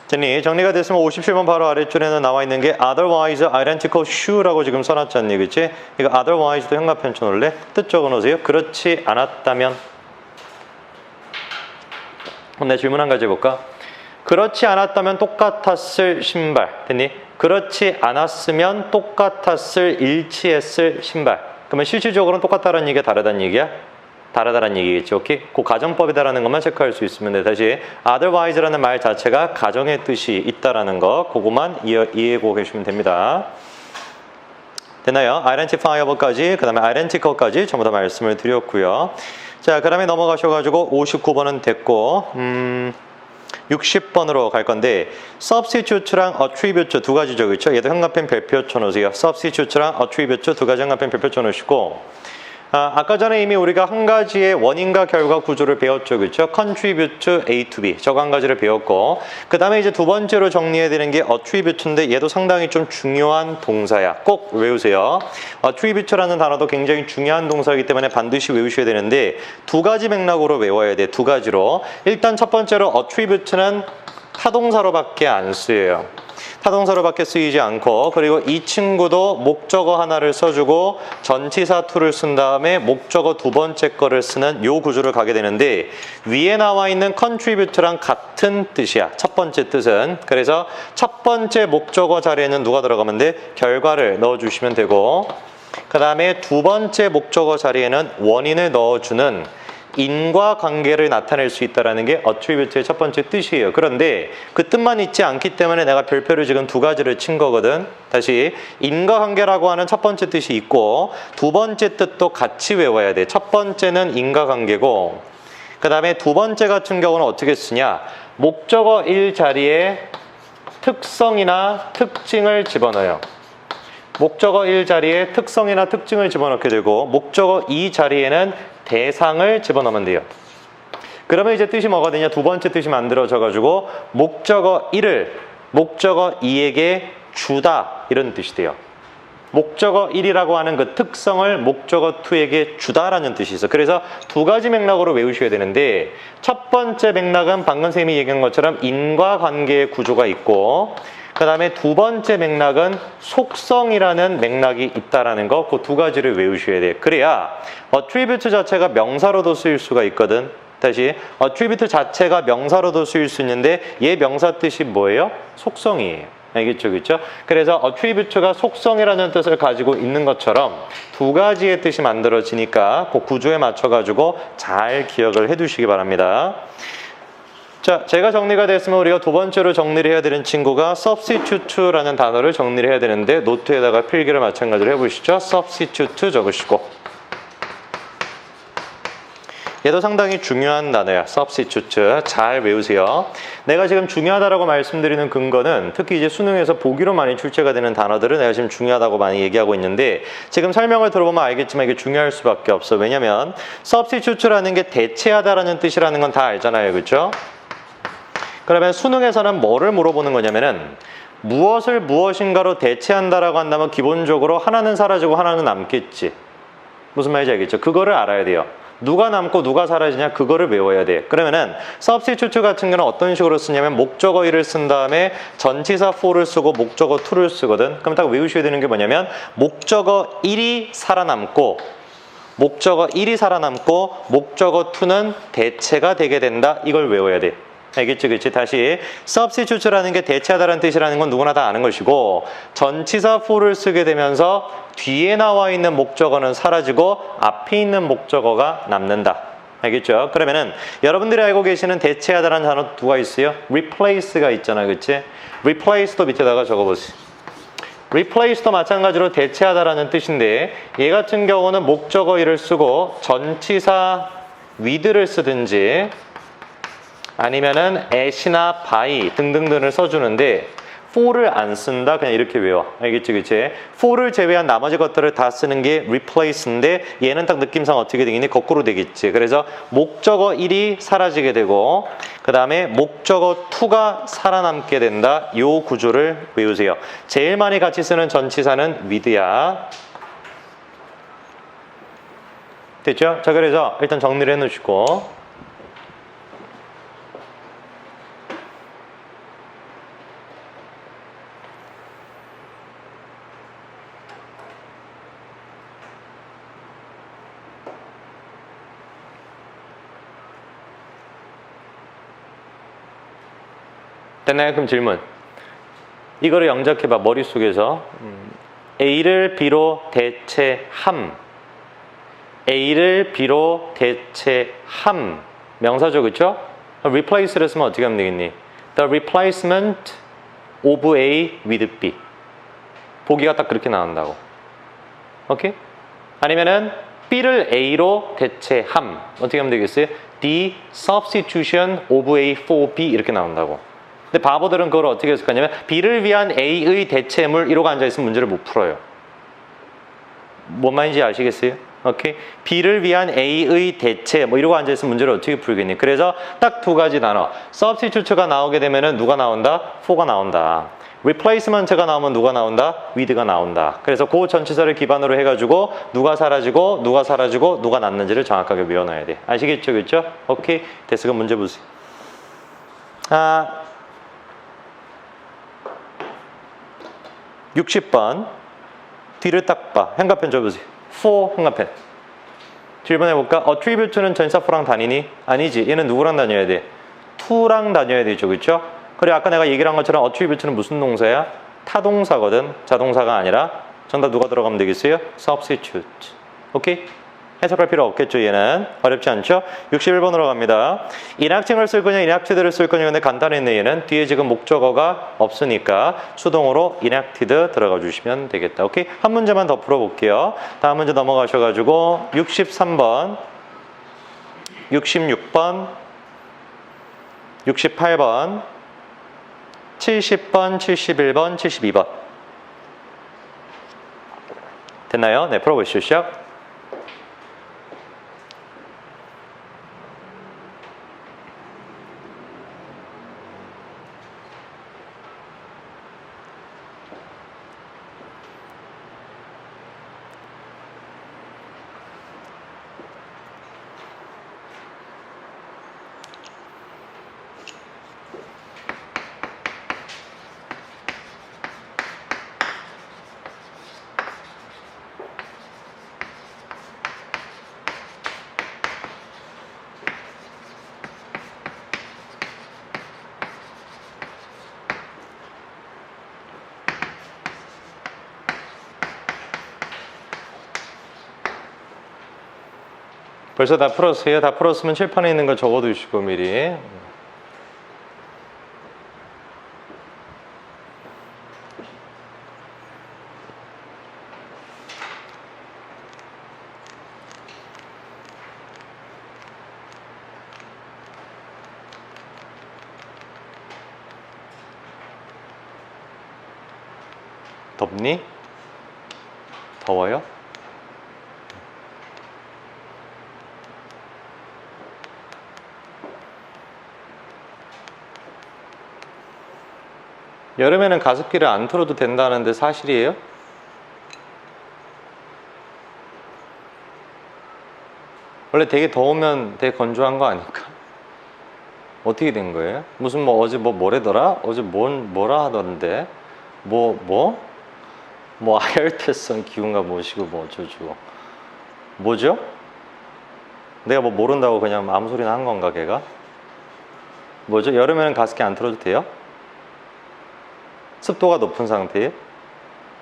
됐니? 정리가 됐으면 57번 바로 아래줄에는 나와 있는 게 otherwise identical shoe라고 지금 써놨지 않니? 그치? 이거 otherwise도 현관편 쳐놓을래? 뜻 적어놓으세요. 그렇지 않았다면. 그럼 내가 질문 한 가지 해볼까? 그렇지 않았다면 똑같았을 신발. 됐니? 그렇지 않았으면 똑같았을, 일치했을 신발. 그러면 실질적으로는 똑같다는 얘기야, 다르다는 얘기야? 다르다는 얘기겠죠. 오케이? 그 가정법이다라는 것만 체크할 수 있으면 돼. 다시 otherwise라는 말 자체가 가정의 뜻이 있다라는 거, 그것만 이해하고 계시면 됩니다. 됐나요? identifiable까지, 그 다음에 identical까지 전부 다 말씀을 드렸고요. 자, 그 다음에 넘어가셔가지고 59번은 됐고, 60번으로 갈 건데 substitute랑 attribute 두 가지죠. 그렇죠? 얘도 형광펜 별표 쳐놓으세요. substitute랑 attribute 두 가지 형광펜 별표 쳐놓으시고 아까 전에 이미 우리가 한 가지의 원인과 결과 구조를 배웠죠. 그렇죠? contribute A to B 저거 한 가지를 배웠고 그 다음에 이제 두 번째로 정리해야 되는 게 attribute인데 얘도 상당히 좀 중요한 동사야. 꼭 외우세요. attribute라는 단어도 굉장히 중요한 동사이기 때문에 반드시 외우셔야 되는데 두 가지 맥락으로 외워야 돼. 두 가지로. 일단 첫 번째로 attribute는 타동사로밖에 안 쓰여요. 타동사로밖에 쓰이지 않고 그리고 이 친구도 목적어 하나를 써주고 전치사 to를 쓴 다음에 목적어 두 번째 거를 쓰는 요 구조를 가게 되는데 위에 나와 있는 contribute랑 같은 뜻이야. 첫 번째 뜻은. 그래서 첫 번째 목적어 자리에는 누가 들어가면 돼? 결과를 넣어주시면 되고 그 다음에 두 번째 목적어 자리에는 원인을 넣어주는 인과관계를 나타낼 수 있다는 게 attribute의 첫 번째 뜻이에요. 그런데 그 뜻만 있지 않기 때문에 내가 별표를 지금 두 가지를 친 거거든. 다시 인과관계라고 하는 첫 번째 뜻이 있고 두 번째 뜻도 같이 외워야 돼. 첫 번째는 인과관계고 그 다음에 두 번째 같은 경우는 어떻게 쓰냐. 목적어 1 자리에 특성이나 특징을 집어넣어요. 목적어 1 자리에 특성이나 특징을 집어넣게 되고 목적어 2 자리에는 대상을 집어넣으면 돼요. 그러면 이제 뜻이 뭐거든요? 두 번째 뜻이 만들어져가지고 목적어 1을 목적어 2에게 주다 이런 뜻이 돼요. 목적어 1이라고 하는 그 특성을 목적어 2에게 주다라는 뜻이 있어. 그래서 두 가지 맥락으로 외우셔야 되는데 첫 번째 맥락은 방금 선생님이 얘기한 것처럼 인과관계의 구조가 있고 그 다음에 두 번째 맥락은 속성이라는 맥락이 있다라는 거, 그 두 가지를 외우셔야 돼요. 그래야 attribute 자체가 명사로도 쓰일 수가 있거든. 다시 attribute 자체가 명사로도 쓰일 수 있는데 얘 명사 뜻이 뭐예요? 속성이에요. 알겠죠? 그렇죠? 그래서 attribute가 속성이라는 뜻을 가지고 있는 것처럼 두 가지의 뜻이 만들어지니까 그 구조에 맞춰가지고 잘 기억을 해두시기 바랍니다. 자, 제가 정리가 됐으면 우리가 두 번째로 정리를 해야 되는 친구가 substitute라는 단어를 정리를 해야 되는데 노트에다가 필기를 마찬가지로 해보시죠. substitute 적으시고 얘도 상당히 중요한 단어야. substitute 잘 외우세요. 내가 지금 중요하다라고 말씀드리는 근거는 특히 이제 수능에서 보기로 많이 출제가 되는 단어들을 내가 지금 중요하다고 많이 얘기하고 있는데 지금 설명을 들어보면 알겠지만 이게 중요할 수밖에 없어. 왜냐면 substitute라는 게 대체하다라는 뜻이라는 건 다 알잖아요. 그렇죠? 그러면 수능에서는 뭐를 물어보는 거냐면은 무엇을 무엇인가로 대체한다라고 한다면 기본적으로 하나는 사라지고 하나는 남겠지. 무슨 말인지 알겠죠? 그거를 알아야 돼요. 누가 남고 누가 사라지냐 그거를 외워야 돼. 그러면은 substitute 같은 경우는 어떤 식으로 쓰냐면 목적어 1을 쓴 다음에 전치사 for를 쓰고 목적어 2를 쓰거든. 그럼 딱 외우셔야 되는 게 뭐냐면 목적어 1이 살아남고 목적어 1이 살아남고 목적어 2는 대체가 되게 된다. 이걸 외워야 돼. 알겠지? 그치? 다시 substitute라는 게 대체하다라는 뜻이라는 건 누구나 다 아는 것이고 전치사 for를 쓰게 되면서 뒤에 나와 있는 목적어는 사라지고 앞에 있는 목적어가 남는다. 알겠죠? 그러면은 여러분들이 알고 계시는 대체하다라는 단어 누가 있어요? replace가 있잖아. 그치? replace도 밑에다가 적어보세요. replace도 마찬가지로 대체하다라는 뜻인데 얘 같은 경우는 목적어 1을 쓰고 전치사 with를 쓰든지 아니면은 at이나 by 등등등을 써주는데 for를 안 쓴다. 그냥 이렇게 외워. 알겠지? 그치? for를 제외한 나머지 것들을 다 쓰는 게 replace인데 얘는 딱 느낌상 어떻게 되겠니? 거꾸로 되겠지. 그래서 목적어 1이 사라지게 되고 그 다음에 목적어 2가 살아남게 된다. 요 구조를 외우세요. 제일 많이 같이 쓰는 전치사는 with야. 됐죠? 자, 그래서 일단 정리를 해놓으시고 됐나요? 그럼 질문. 이거를 영작해봐. 머릿속에서. A를 B로 대체함. A를 B로 대체함. 명사죠. 그쵸? replace를 쓰면 어떻게 하면 되겠니? The replacement of A with B. 보기가 딱 그렇게 나온다고. 오케이? 아니면은 B를 A로 대체함. 어떻게 하면 되겠어요? the substitution of A for B 이렇게 나온다고. 근데 바보들은 그걸 어떻게 해석하냐면 B를 위한 A의 대체물 이러고 앉아있으면 문제를 못 풀어요. 뭔 말인지 아시겠어요? 오케이. B를 위한 A의 대체 뭐 이러고 앉아있으면 문제를 어떻게 풀겠니? 그래서 딱 두 가지 단어. substitute가 나오게 되면은 누가 나온다? for가 나온다. replacement가 나오면 누가 나온다? with가 나온다. 그래서 그 전치사를 기반으로 해가지고 누가 사라지고 누가 났는지를 정확하게 외워놔야 돼. 아시겠죠? 그렇죠? 오케이. 됐어. 그럼 문제 보세요. 60번 뒤를 딱 봐. 현가편 줘보세요. for 현가편. 7번 해볼까? attribute는 전치사 for랑 다니니? 아니지. 얘는 누구랑 다녀야 돼? to랑 다녀야 되죠. 그렇죠? 그리고 아까 내가 얘기를 한 것처럼 attribute는 무슨 동사야? 타동사거든. 자동사가 아니라. 정답 누가 들어가면 되겠어요? substitute. 오케이? 해석할 필요 없겠죠. 얘는 어렵지 않죠? 61번으로 갑니다. 인학칭을 쓸 거냐 인학티드를 쓸 거냐. 근데 간단했네. 얘는 뒤에 지금 목적어가 없으니까 수동으로 inacted 들어가 주시면 되겠다. 오케이? 한 문제만 더 풀어볼게요. 다음 문제 넘어가셔가지고 63번 66번 68번 70번 71번 72번 됐나요? 네, 풀어보시죠. 시작. 벌써 다 풀었어요? 다 풀었으면 칠판에 있는 거 적어두시고 미리. 덥니? 더워요? 여름에는 가습기를 안 틀어도 된다는데 사실이에요? 원래 되게 더우면 되게 건조한 거 아닐까? 어떻게 된 거예요? 무슨 뭐 어제 뭐래더라? 어제 뭐라 하던데? 뭐 아열태성 기운가 뭐시고 뭐 어쩌고 뭐죠? 내가 뭐 모른다고 그냥 아무 소리나 한 건가 걔가? 뭐죠? 여름에는 가습기 안 틀어도 돼요? 습도가 높은 상태에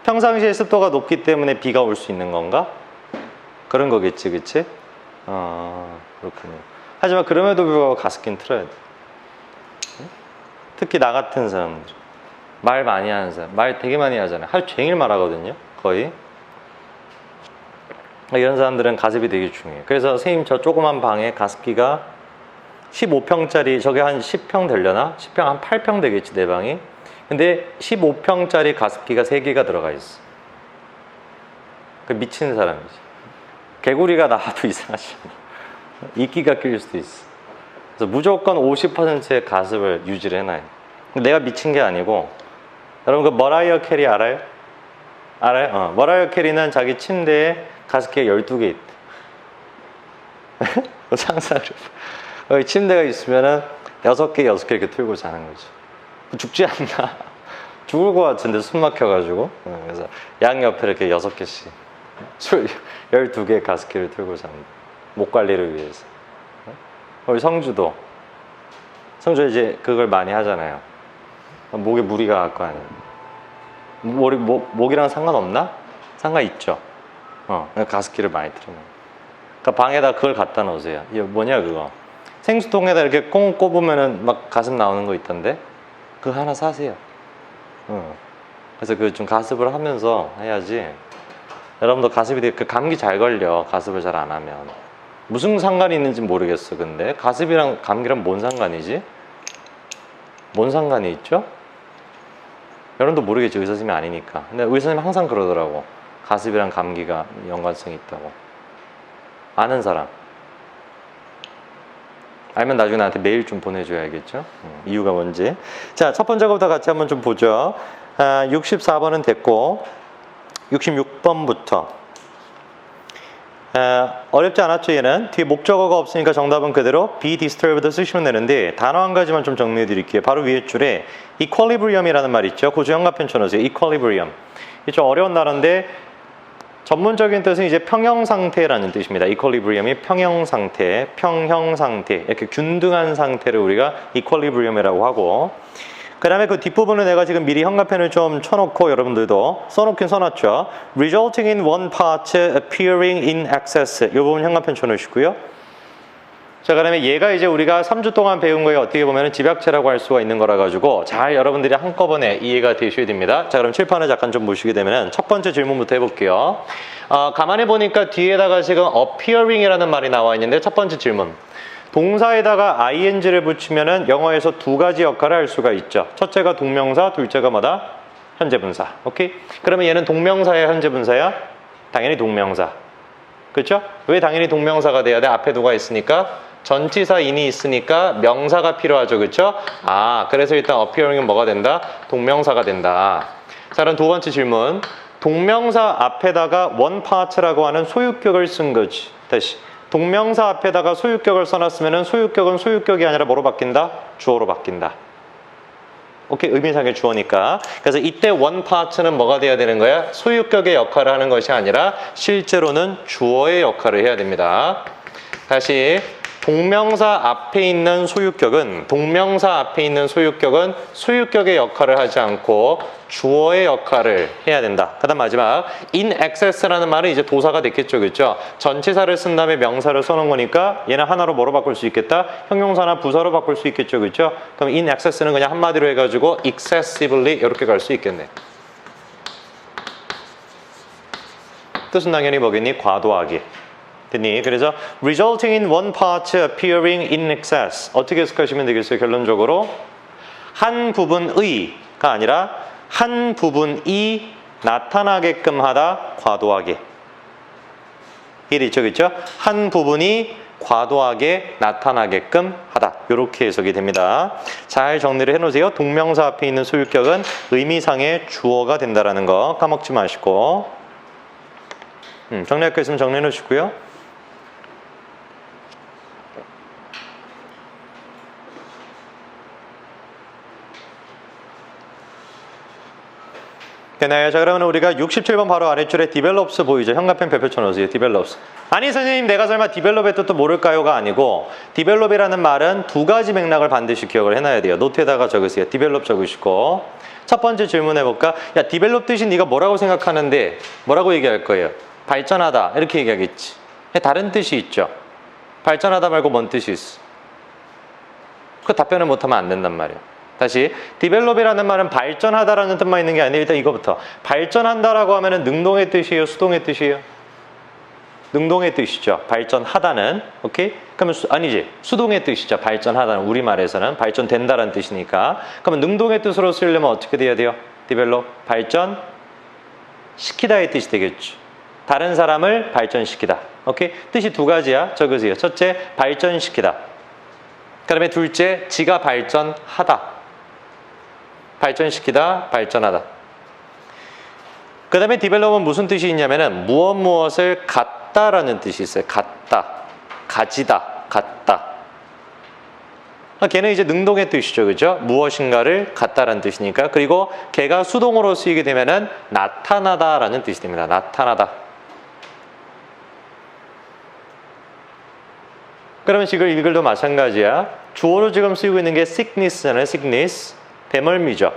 평상시에 습도가 높기 때문에 비가 올 수 있는 건가? 그런 거겠지, 그치? 그렇군요. 하지만 그럼에도 불구하고 가습기는 틀어야 돼. 특히 나 같은 사람들, 말 많이 하는 사람, 말 되게 많이 하잖아요. 하루 종일 말하거든요, 거의. 이런 사람들은 가습이 되게 중요해요. 그래서 선생님 저 조그만 방에 가습기가 15평짜리 저게 한 10평 되려나? 10평 한 8평 되겠지, 내 방이. 근데 15평짜리 가습기가 3개가 들어가 있어. 그 미친 사람이지. 개구리가 나와도 이상하지 않아. 이끼가 낄 수도 있어. 그래서 무조건 50%의 가습을 유지를 해놔요. 내가 미친 게 아니고, 여러분 그 머라이어 캐리 알아요? 알아요? 머라이어 캐리는 자기 침대에 가습기가 12개 있대. 상상을 해봐. 침대가 있으면은 6개 이렇게 틀고 자는 거죠. 죽지 않나? 죽을 것 같은데 숨 막혀가지고. 그래서 양옆에 이렇게 6개씩 12개의 가습기를 틀고 잡니다. 목 관리를 위해서. 우리 성주도 이제 그걸 많이 하잖아요. 목에 무리가 갈 거 아니에요. 목이랑 상관없나? 상관있죠. 가습기를 많이 틀어놔요. 그러니까 방에다 그걸 갖다 놓으세요. 이게 뭐냐 그거. 생수통에다 이렇게 꽁 꼽으면은 막 가습 나오는 거 있던데. 그거 하나 사세요. 그래서 그 좀 가습을 하면서 해야지. 여러분도 가습이 되게 그 감기 잘 걸려. 가습을 잘 안 하면. 무슨 상관이 있는지 모르겠어. 근데 가습이랑 감기랑 뭔 상관이지? 뭔 상관이 있죠? 여러분도 모르겠죠. 의사 선생님이 아니니까. 근데 의사 선생님이 항상 그러더라고. 가습이랑 감기가 연관성이 있다고. 아는 사람. 알면 나중에 나한테 메일 좀 보내줘야겠죠. 이유가 뭔지. 자, 첫 번째 거부터 같이 한번 좀 보죠. 64번은 됐고 66번부터 어렵지 않았죠. 얘는 뒤에 목적어가 없으니까 정답은 그대로 be disturbed 쓰시면 되는데 단어 한 가지만 좀 정리해 드릴게요. 바로 위에 줄에 equilibrium이라는 말 있죠. 고주 형과편 쳐놓으세요. equilibrium. 이게 좀 어려운 단어인데 전문적인 뜻은 이제 평형 상태라는 뜻입니다. equilibrium이 평형 상태, 이렇게 균등한 상태를 우리가 equilibrium이라고 하고, 그 다음에 그 뒷부분은 내가 지금 미리 형과편을 좀 쳐놓고 여러분들도 써놓긴 써놨죠. resulting in one part appearing in excess. 이 부분 형과편 쳐놓으시고요. 자, 그다음에 얘가 이제 우리가 3주 동안 배운 거에 어떻게 보면 집약체라고 할 수가 있는 거라 가지고 잘 여러분들이 한꺼번에 이해가 되셔야 됩니다. 자, 그럼 칠판을 잠깐 좀 보시게 되면은 첫 번째 질문부터 해볼게요. 가만히 보니까 뒤에다가 지금 appearing이라는 말이 나와 있는데 첫 번째 질문. 동사에다가 ing를 붙이면은 영어에서 두 가지 역할을 할 수가 있죠. 첫째가 동명사, 둘째가 뭐다? 현재분사. 오케이? 그러면 얘는 동명사야, 현재분사야? 당연히 동명사. 그렇죠? 왜 당연히 동명사가 돼야 돼? 앞에 누가 있으니까? 전치사 인이 있으니까 명사가 필요하죠. 그렇죠? 그래서 일단 appearing은 뭐가 된다? 동명사가 된다. 자, 그럼 두 번째 질문. 동명사 앞에다가 one part라고 하는 소유격을 쓴 거지. 다시. 동명사 앞에다가 소유격을 써놨으면 소유격은 소유격이 아니라 뭐로 바뀐다? 주어로 바뀐다. 오케이, 의미상의 주어니까. 그래서 이때 one part는 뭐가 돼야 되는 거야? 소유격의 역할을 하는 것이 아니라 실제로는 주어의 역할을 해야 됩니다. 다시 동명사 앞에 있는 소유격은 소유격의 역할을 하지 않고 주어의 역할을 해야 된다. 그 다음 마지막 in excess라는 말은 이제 도사가 됐겠죠. 그렇죠? 전치사를 쓴 다음에 명사를 써놓은 거니까 얘는 하나로 뭐로 바꿀 수 있겠다? 형용사나 부사로 바꿀 수 있겠죠. 그렇죠? 그럼 in excess는 그냥 한마디로 해가지고 excessively 이렇게 갈 수 있겠네. 뜻은 당연히 뭐겠니? 과도하게. 됐니? 그래서 resulting in one part appearing in excess. 어떻게 해석하시면 되겠어요? 결론적으로 한 부분의가 아니라 한 부분이 나타나게끔 하다, 과도하게. 이해되죠? 그렇죠? 한 부분이 과도하게 나타나게끔 하다. 이렇게 해석이 됩니다. 잘 정리를 해놓으세요. 동명사 앞에 있는 소유격은 의미상의 주어가 된다라는 거 까먹지 마시고. 정리할 거 있으면 정리해 놓으시고요. 되나요? 자, 그러면 우리가 67번 바로 아래줄에 develops 보이죠? 형과편 별표 쳐놓으세요. develops. 아니 선생님, 내가 설마 develop의 뜻도 모를까요가 아니고 develop이라는 말은 두 가지 맥락을 반드시 기억을 해놔야 돼요. 노트에다가 적으세요. develop 적으시고. 첫 번째 질문 해볼까? 야, develop 뜻이 네가 뭐라고 생각하는데 뭐라고 얘기할 거예요? 발전하다 이렇게 얘기하겠지. 다른 뜻이 있죠. 발전하다 말고 뭔 뜻이 있어? 그 답변을 못하면 안 된단 말이에요. 다시 develop이라는 말은 발전하다라는 뜻만 있는 게 아니라 일단 이거부터 발전한다라고 하면은 능동의 뜻이에요, 수동의 뜻이에요? 능동의 뜻이죠. 발전하다는. 오케이? 그러면 아니지, 수동의 뜻이죠. 발전하다는 우리말에서는 발전된다라는 뜻이니까. 그러면 능동의 뜻으로 쓰려면 어떻게 돼야 돼요? develop 발전시키다의 뜻이 되겠죠. 다른 사람을 발전시키다. 오케이? 뜻이 두 가지야. 적으세요. 첫째, 발전시키다. 그 다음에 둘째, 지가 발전하다. 발전시키다, 발전하다. 그 다음에 develop은 무슨 뜻이 있냐면은 무엇을 갖다라는 뜻이 있어요. 갖다, 가지다, 갖다. 걔는 이제 능동의 뜻이죠. 그죠? 무엇인가를 갖다라는 뜻이니까. 그리고 걔가 수동으로 쓰이게 되면은 나타나다라는 뜻이 됩니다. 나타나다. 그러면 지금 이 글도 마찬가지야. 주어로 지금 쓰이고 있는 게 sickness잖아요. sickness. 배멀미죠.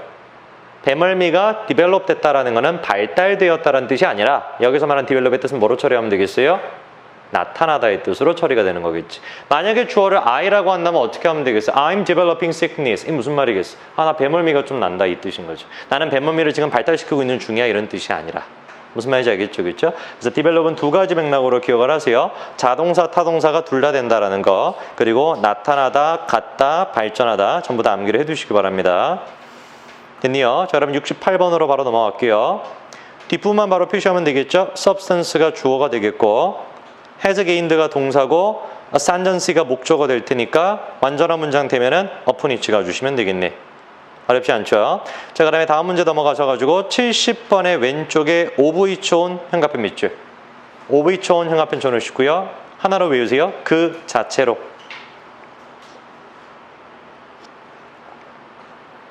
배멀미가 develop 됐다라는 것은 발달되었다라는 뜻이 아니라 여기서 말하는 develop의 뜻은 뭐로 처리하면 되겠어요? 나타나다의 뜻으로 처리가 되는 거겠지. 만약에 주어를 I라고 한다면 어떻게 하면 되겠어요? I'm developing sickness. 이 무슨 말이겠어? 나 배멀미가 좀 난다 이 뜻인 거죠. 나는 배멀미를 지금 발달시키고 있는 중이야 이런 뜻이 아니라. 무슨 말인지 알겠죠? 그렇죠? 그래서 develop은 두 가지 맥락으로 기억을 하세요. 자동사, 타동사가 둘 다 된다라는 거. 그리고 나타나다, 갖다, 발전하다 전부 다 암기를 해두시기 바랍니다. 됐네요. 자, 그럼 68번으로 바로 넘어갈게요. 뒷부분만 바로 표시하면 되겠죠? substance가 주어가 되겠고 has gained가 동사고 ascendancy가 목적어가 될 테니까 완전한 문장 되면은 upon each 가주시면 되겠네. 어렵지 않죠? 자, 그 다음에 다음 문제 넘어가셔가지고 70번의 왼쪽에 of each on 현관편 밑줄. of each on 현관편 쳐놓으시고요. 하나로 외우세요. 그 자체로.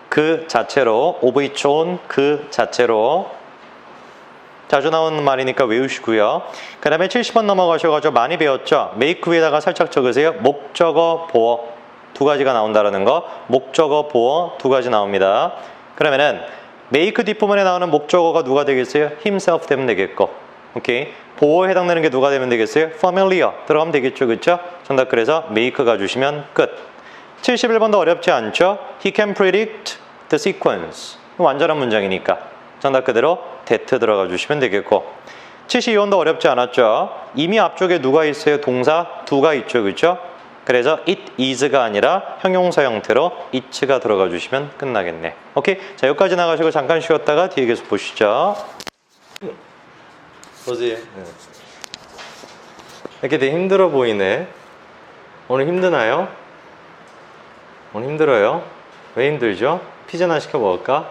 그 자체로. of each on 그 자체로. 자주 나오는 말이니까 외우시고요. 그 다음에 70번 넘어가셔가지고 많이 배웠죠? make 위에다가 살짝 적으세요. 목적어, 보어. 두 가지가 나온다는 거. 목적어, 보어 두 가지 나옵니다. 그러면은 make 뒷부분에 나오는 목적어가 누가 되겠어요? himself 되면 되겠고. 오케이. 보어에 해당되는 게 누가 되면 되겠어요? familiar 들어가면 되겠죠. 그렇죠? 정답 그래서 make가 주시면 끝. 71번도 어렵지 않죠? He can predict the sequence. 완전한 문장이니까. 정답 그대로 that 들어가 주시면 되겠고. 72번도 어렵지 않았죠? 이미 앞쪽에 누가 있어요? 동사 두가 있죠. 그렇죠? 그래서 it is가 아니라 형용사 형태로 it가 들어가 주시면 끝나겠네. 오케이? 자, 여기까지 나가시고 잠깐 쉬었다가 뒤에 계속 보시죠. 뭐지? 이렇게 되게 힘들어 보이네. 오늘 힘드나요? 오늘 힘들어요? 왜 힘들죠? 피자나 시켜 먹을까?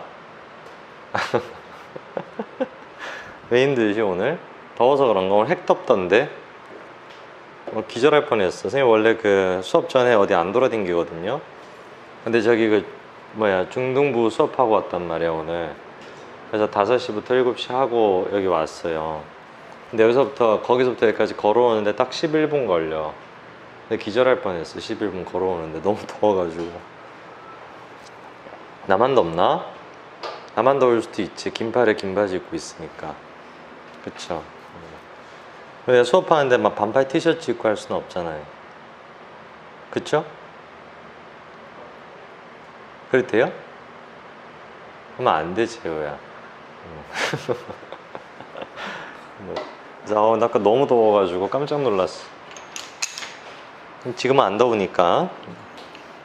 왜 힘들지 오늘? 더워서 그런가? 오늘 핵 덥던데? 기절할 뻔했어. 선생님 원래 그 수업 전에 어디 안 돌아다니거든요. 근데 저기 중등부 수업하고 왔단 말이야 오늘. 그래서 5시부터 7시 하고 여기 왔어요. 근데 거기서부터 여기까지 걸어오는데 딱 11분 걸려. 근데 기절할 뻔했어. 11분 걸어오는데 너무 더워가지고. 나만 덥나? 나만 더울 수도 있지. 긴팔에 긴 바지 입고 있으니까. 그쵸? 근데 수업하는데 막 반팔 티셔츠 입고 할 수는 없잖아요. 그쵸? 그렇대요? 하면 안 되지, 재호야. 그래서 나 아까 너무 더워가지고 깜짝 놀랐어. 지금은 안 더우니까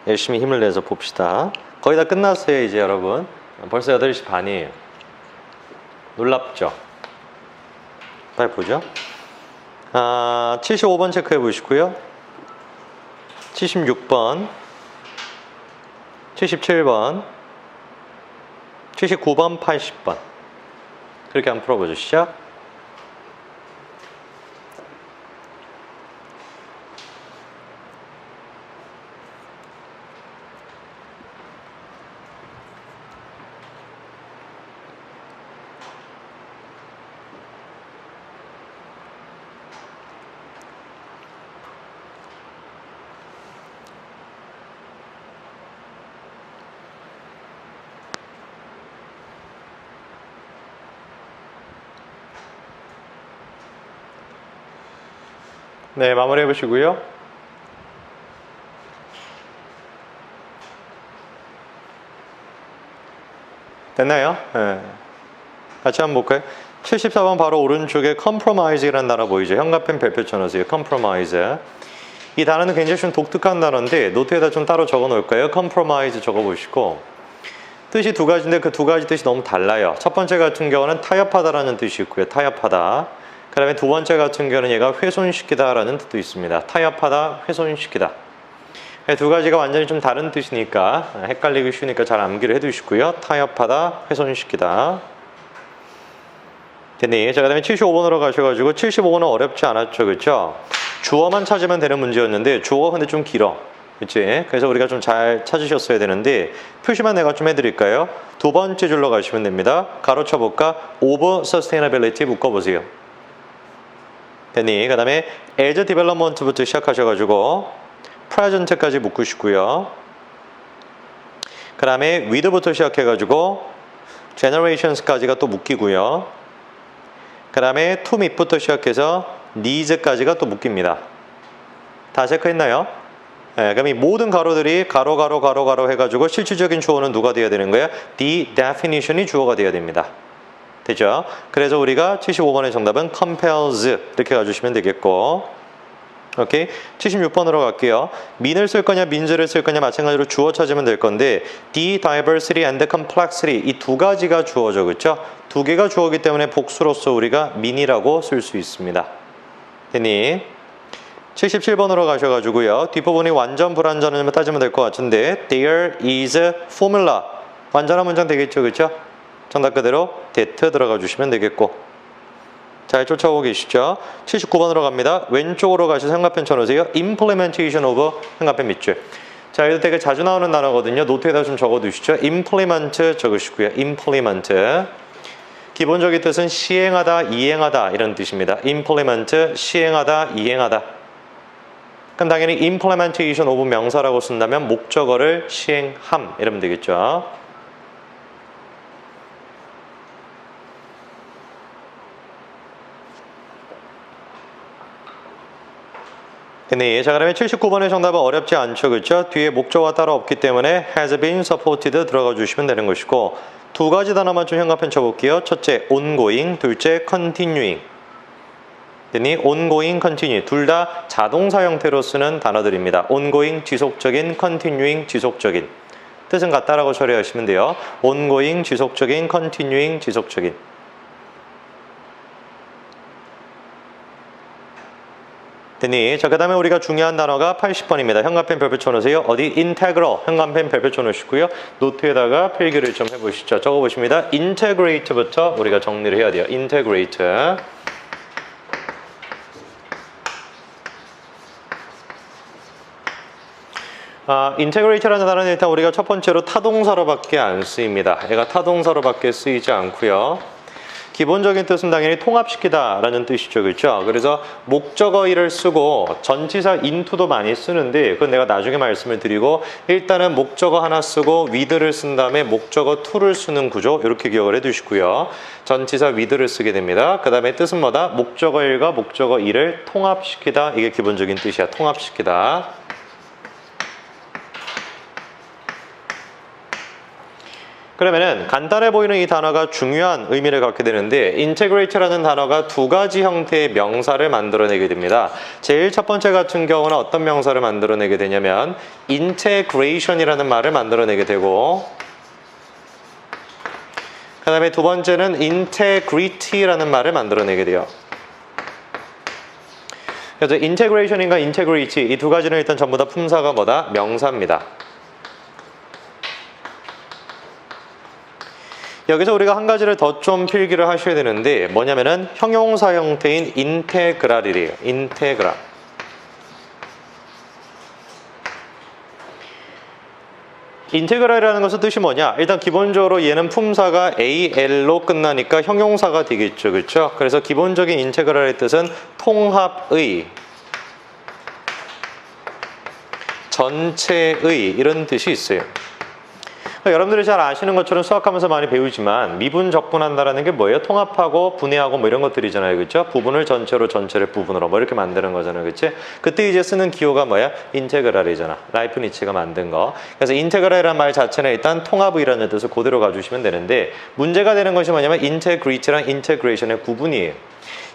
열심히 힘을 내서 봅시다. 거의 다 끝났어요, 이제 여러분. 벌써 8시 반이에요. 놀랍죠? 빨리 보죠. 75번 체크해 보시고요. 76번, 77번, 79번, 80번. 그렇게 한번 풀어보시죠. 네, 마무리 해보시고요. 됐나요? 네. 같이 한번 볼까요? 74번 바로 오른쪽에 compromise라는 단어 보이죠? 현관펜 별표 쳐놓으세요. compromise. 이 단어는 굉장히 좀 독특한 단어인데 노트에다 좀 따로 적어 놓을까요? compromise 적어보시고 뜻이 두 가지인데 그 두 가지 뜻이 너무 달라요. 첫 번째 같은 경우는 타협하다라는 뜻이 있고요. 타협하다. 그 다음에 두 번째 같은 경우는 얘가 훼손시키다라는 뜻도 있습니다. 타협하다, 훼손시키다. 두 가지가 완전히 좀 다른 뜻이니까 헷갈리기 쉬우니까 잘 암기를 해두시고요. 타협하다, 훼손시키다. 됐니? 자, 그 다음에 75번으로 가셔가지고 75번은 어렵지 않았죠. 그렇죠? 주어만 찾으면 되는 문제였는데 주어가 근데 좀 길어. 그치? 그래서 우리가 좀 잘 찾으셨어야 되는데 표시만 내가 좀 해드릴까요? 두 번째 줄로 가시면 됩니다. 가로쳐 볼까? over sustainability 묶어보세요. 됐니? 그 다음에 as development부터 시작하셔가지고 present까지 묶으시고요. 그 다음에 with부터 시작해가지고 generations까지가 또 묶이고요. 그 다음에 to meet부터 시작해서 needs까지가 또 묶입니다. 다 체크했나요? 네, 그럼 이 모든 가로들이 가로 해가지고 실질적인 주어는 누가 돼야 되는 거예요? The definition이 주어가 돼야 됩니다. 되죠? 그래서 우리가 75번의 정답은 compels 이렇게 가주시면 되겠고, 오케이. 76번으로 갈게요. mean을 쓸 거냐 means를 쓸 거냐 마찬가지로 주어 찾으면 될 건데 the diversity and the complexity 이 두 가지가 주어죠. 그렇죠? 두 개가 주어기 때문에 복수로서 우리가 mean이라고 쓸 수 있습니다. 됐니? 77번으로 가셔가지고요. 뒷부분이 완전 불완전을 따지면 될 것 같은데 there is a formula 완전한 문장 되겠죠. 그렇죠? 정답 그대로 that 들어가 주시면 되겠고, 잘 쫓아오고 계시죠? 79번으로 갑니다. 왼쪽으로 가셔서 형광펜 쳐놓으세요. implementation of 형광펜 밑줄. 자, 이거 되게 자주 나오는 단어거든요. 노트에다 좀 적어두시죠. implement 적으시고요. implement. 기본적인 뜻은 시행하다, 이행하다 이런 뜻입니다. implement, 시행하다, 이행하다. 그럼 당연히 implementation of 명사라고 쓴다면 목적어를 시행함 이러면 되겠죠. 네, 자 그러면 79번의 정답은 어렵지 않죠, 그렇죠? 뒤에 목적어가 따로 없기 때문에 has been supported 들어가 주시면 되는 것이고, 두 가지 단어만 좀 형광펜 쳐볼게요. 첫째, ongoing, 둘째, continuing. 네, ongoing, continue 둘 다 자동사 형태로 쓰는 단어들입니다. ongoing, 지속적인, continuing, 지속적인. 뜻은 같다라고 처리하시면 돼요. ongoing, 지속적인, continuing, 지속적인. 됐니? 자, 그 다음에 우리가 중요한 단어가 80번입니다. 형광펜 별표 쳐놓으세요. 어디? integral. 형광펜 별표 쳐놓으시고요. 노트에다가 필기를 좀 해보시죠. 적어보십니다. integrate부터 우리가 정리를 해야 돼요. integrate. integrate라는 단어는 일단 우리가 첫 번째로 타동사로밖에 안 쓰입니다. 얘가 타동사로밖에 쓰이지 않고요. 기본적인 뜻은 당연히 통합시키다 라는 뜻이죠. 그렇죠? 그래서 목적어를 쓰고 전치사 into도 많이 쓰는데 그건 내가 나중에 말씀을 드리고, 일단은 목적어 하나 쓰고 with를 쓴 다음에 목적어 to를 쓰는 구조 이렇게 기억을 해두시고요. 전치사 with를 쓰게 됩니다. 그 다음에 뜻은 뭐다? 목적어 1과 목적어 2를 통합시키다. 이게 기본적인 뜻이야. 통합시키다. 그러면은 간단해 보이는 이 단어가 중요한 의미를 갖게 되는데, integrate라는 단어가 두 가지 형태의 명사를 만들어내게 됩니다. 제일 첫 번째 같은 경우는 어떤 명사를 만들어내게 되냐면 integration이라는 말을 만들어내게 되고, 그 다음에 두 번째는 integrity라는 말을 만들어내게 돼요. 그래서 integration인가 integrity 이 두 가지는 일단 전부 다 품사가 뭐다? 명사입니다. 여기서 우리가 한 가지를 더 좀 필기를 하셔야 되는데 뭐냐면은 형용사 형태인 integral이래요. integral. integral이라는 것은 뜻이 뭐냐? 일단 기본적으로 얘는 품사가 AL로 끝나니까 형용사가 되겠죠. 그렇죠? 그래서 기본적인 integral의 뜻은 통합의, 전체의 이런 뜻이 있어요. 여러분들이 잘 아시는 것처럼 수학하면서 많이 배우지만 미분 적분한다라는 게 뭐예요? 통합하고 분해하고 뭐 이런 것들이잖아요. 그렇죠? 부분을 전체로 전체를 부분으로 뭐 이렇게 만드는 거잖아요. 그렇지? 그때 이제 쓰는 기호가 뭐야? 인테그랄이잖아. 라이프니츠가 만든 거. 그래서 인테그랄이라는 말 자체는 일단 통합이라는 뜻을 그대로 가주시면 되는데, 문제가 되는 것이 뭐냐면 인테그리티랑 인테그레이션의 구분이에요.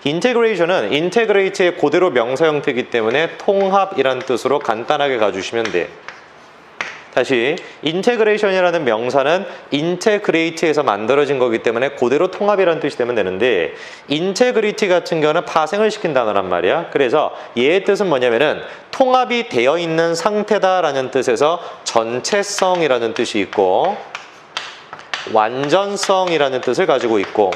인테그레이션은 인테그레이트의 그대로 명사 형태이기 때문에 통합이라는 뜻으로 간단하게 가주시면 돼. 다시 인테그레이션이라는 명사는 인테그레이트에서 만들어진 거기 때문에 그대로 통합이라는 뜻이 되면 되는데, 인테그리티 같은 경우는 파생을 시킨 단어란 말이야. 그래서 얘의 뜻은 뭐냐면은 통합이 되어 있는 상태다라는 뜻에서 전체성이라는 뜻이 있고 완전성이라는 뜻을 가지고 있고,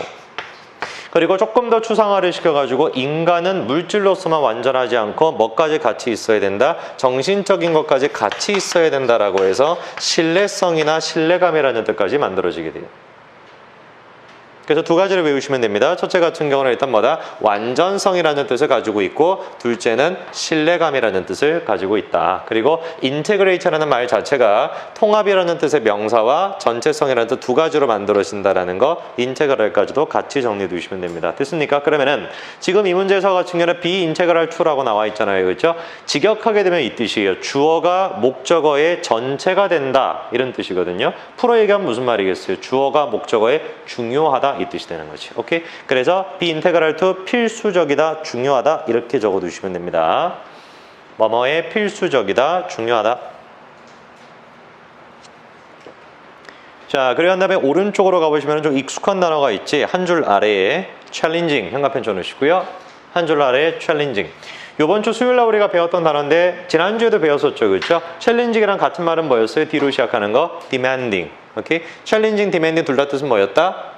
그리고 조금 더 추상화를 시켜가지고 인간은 물질로서만 완전하지 않고 뭐까지 같이 있어야 된다? 정신적인 것까지 같이 있어야 된다라고 해서 신뢰성이나 신뢰감이라는 뜻까지 만들어지게 돼요. 그래서 두 가지를 외우시면 됩니다. 첫째 같은 경우는 일단 뭐다? 완전성이라는 뜻을 가지고 있고, 둘째는 신뢰감이라는 뜻을 가지고 있다. 그리고 인테그레이트라는 말 자체가 통합이라는 뜻의 명사와 전체성이라는 뜻 두 가지로 만들어진다라는 거, 인테그랄까지도 같이 정리해 두시면 됩니다. 됐습니까? 그러면은 지금 이 문제에서 같은 경우는 비인테그랄 2라고 나와 있잖아요. 그렇죠? 직역하게 되면 이 뜻이에요. 주어가 목적어의 전체가 된다 이런 뜻이거든요. 풀어 얘기하면 무슨 말이겠어요? 주어가 목적어의 중요하다 중요하다 이 뜻이 되는 거지. 오케이? 그래서 be integral to 필수적이다, 중요하다 이렇게 적어두시면 됩니다. 뭐뭐의 필수적이다, 중요하다. 자, 그리고 한 다음에 오른쪽으로 가보시면 좀 익숙한 단어가 있지. 한 줄 아래에 challenging 현관펜 쳐놓으시고요. 한 줄 아래에 challenging. 요번 주 수요일 날 우리가 배웠던 단어인데 지난주에도 배웠었죠. 그렇죠? challenging이랑 같은 말은 뭐였어요? D로 시작하는 거 demanding. 오케이? challenging, demanding 둘 다 뜻은 뭐였다?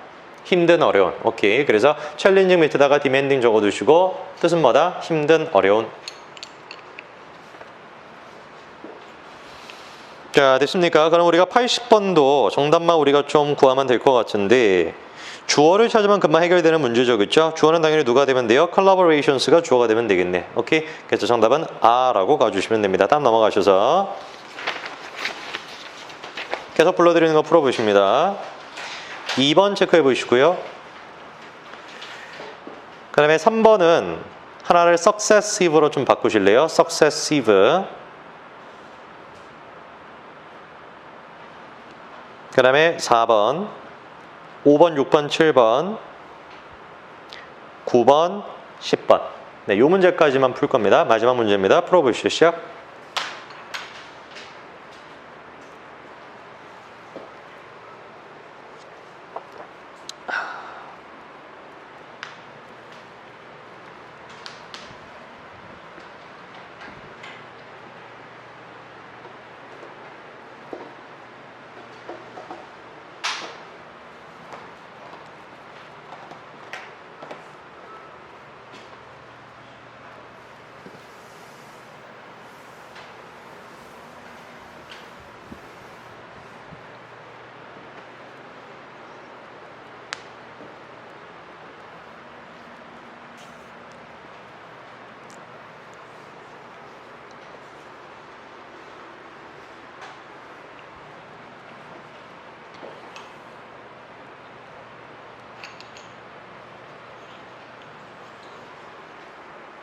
힘든, 어려운. 오케이. 그래서 challenging 밑에다가 demanding 적어두시고 뜻은 뭐다? 힘든, 어려운. 자, 됐습니까? 그럼 우리가 80번도 정답만 우리가 좀 구하면 될 것 같은데 주어를 찾으면 금방 해결되는 문제죠. 그렇죠? 주어는 당연히 누가 되면 돼요? collaborations가 주어가 되면 되겠네. 오케이? 그래서 정답은 A라고 가주시면 됩니다. 다음 넘어가셔서 계속 불러드리는 거 풀어보십니다. 2번 체크해 보시고요. 그 다음에 3번은 하나를 successive로 좀 바꾸실래요? successive. 그 다음에 4번, 5번, 6번, 7번, 9번, 10번. 네, 요 문제까지만 풀 겁니다. 마지막 문제입니다. 풀어보시죠.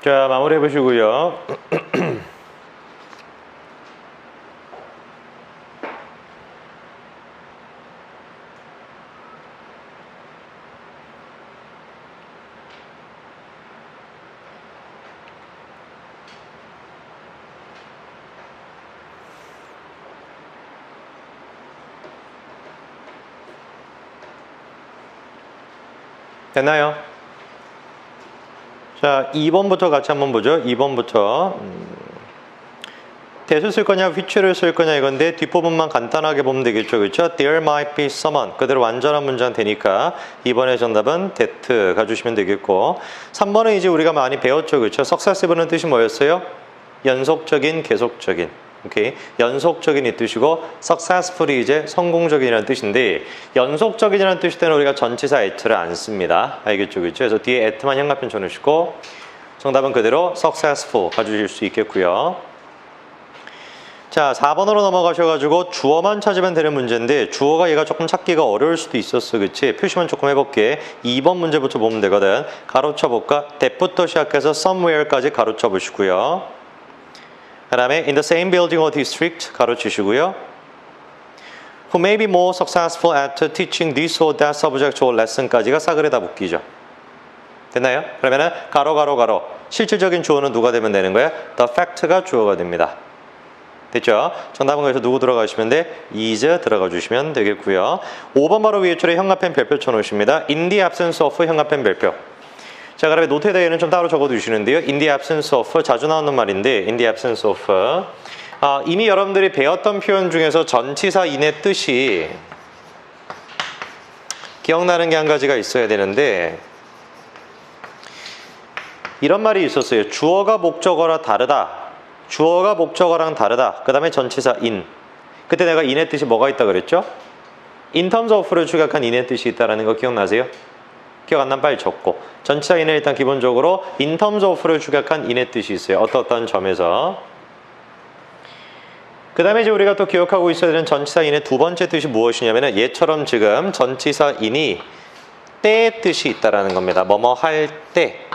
자, 마무리해 보시고요. 됐나요? 자, 2번부터 같이 한번 보죠. 2번부터 that을 쓸 거냐, which를 쓸 거냐 이건데 뒷부분만 간단하게 보면 되겠죠. 그렇죠? There might be someone. 그대로 완전한 문장 되니까 2번의 정답은 that 가주시면 되겠고 3번은 이제 우리가 많이 배웠죠. 그렇죠? successive는 뜻이 뭐였어요? 연속적인, 계속적인. 오케이. 연속적인 이 뜻이고 successfully 이제 성공적이라는 뜻인데 연속적이라는 뜻일 때는 우리가 전치사 at를 안 씁니다. 알겠죠? 그렇죠? 그래서 뒤에 at만 현관펜 쳐놓으시고 정답은 그대로 successful 가주실 수 있겠고요. 자, 4번으로 넘어가셔가지고 주어만 찾으면 되는 문제인데 주어가 얘가 조금 찾기가 어려울 수도 있었어. 그치? 표시만 조금 해볼게. 2번 문제부터 보면 되거든. 가로쳐볼까? that부터 시작해서 somewhere까지 가로쳐보시고요. 그 다음에 in the same building or district 가로치시고요. Who may be more successful at teaching this or that subject or lesson까지가 싸그레다 묶이죠. 됐나요? 그러면은 가로 실질적인 주어는 누가 되면 되는 거야? The fact가 주어가 됩니다. 됐죠? 정답은 그래서 누구 들어가시면 돼? is 들어가 주시면 되겠고요. 5번 바로 위에 줄에 현관펜 별표 쳐놓으십니다. In the absence of 현관펜 별표. 자, 그러면 노트에다가는 좀 따로 적어두시는데요. In the absence of 자주 나오는 말인데 in the absence of 이미 여러분들이 배웠던 표현 중에서 전치사 in의 뜻이 기억나는 게 한 가지가 있어야 되는데 이런 말이 있었어요. 주어가 목적어라 다르다. 주어가 목적어랑 다르다. 그 다음에 전치사 in. 그때 내가 in의 뜻이 뭐가 있다 그랬죠? in terms of를 축약한 in의 뜻이 있다는 거 기억나세요? 기억 안 나면 빨리 적고 전치사 in은 일단 기본적으로 in terms of를 축약한 in의 뜻이 있어요. 어떤 점에서. 그 다음에 이제 우리가 또 기억하고 있어야 되는 전치사 in의 두 번째 뜻이 무엇이냐면 얘처럼 지금 전치사 in이 때의 뜻이 있다라는 겁니다. 뭐뭐 할 때.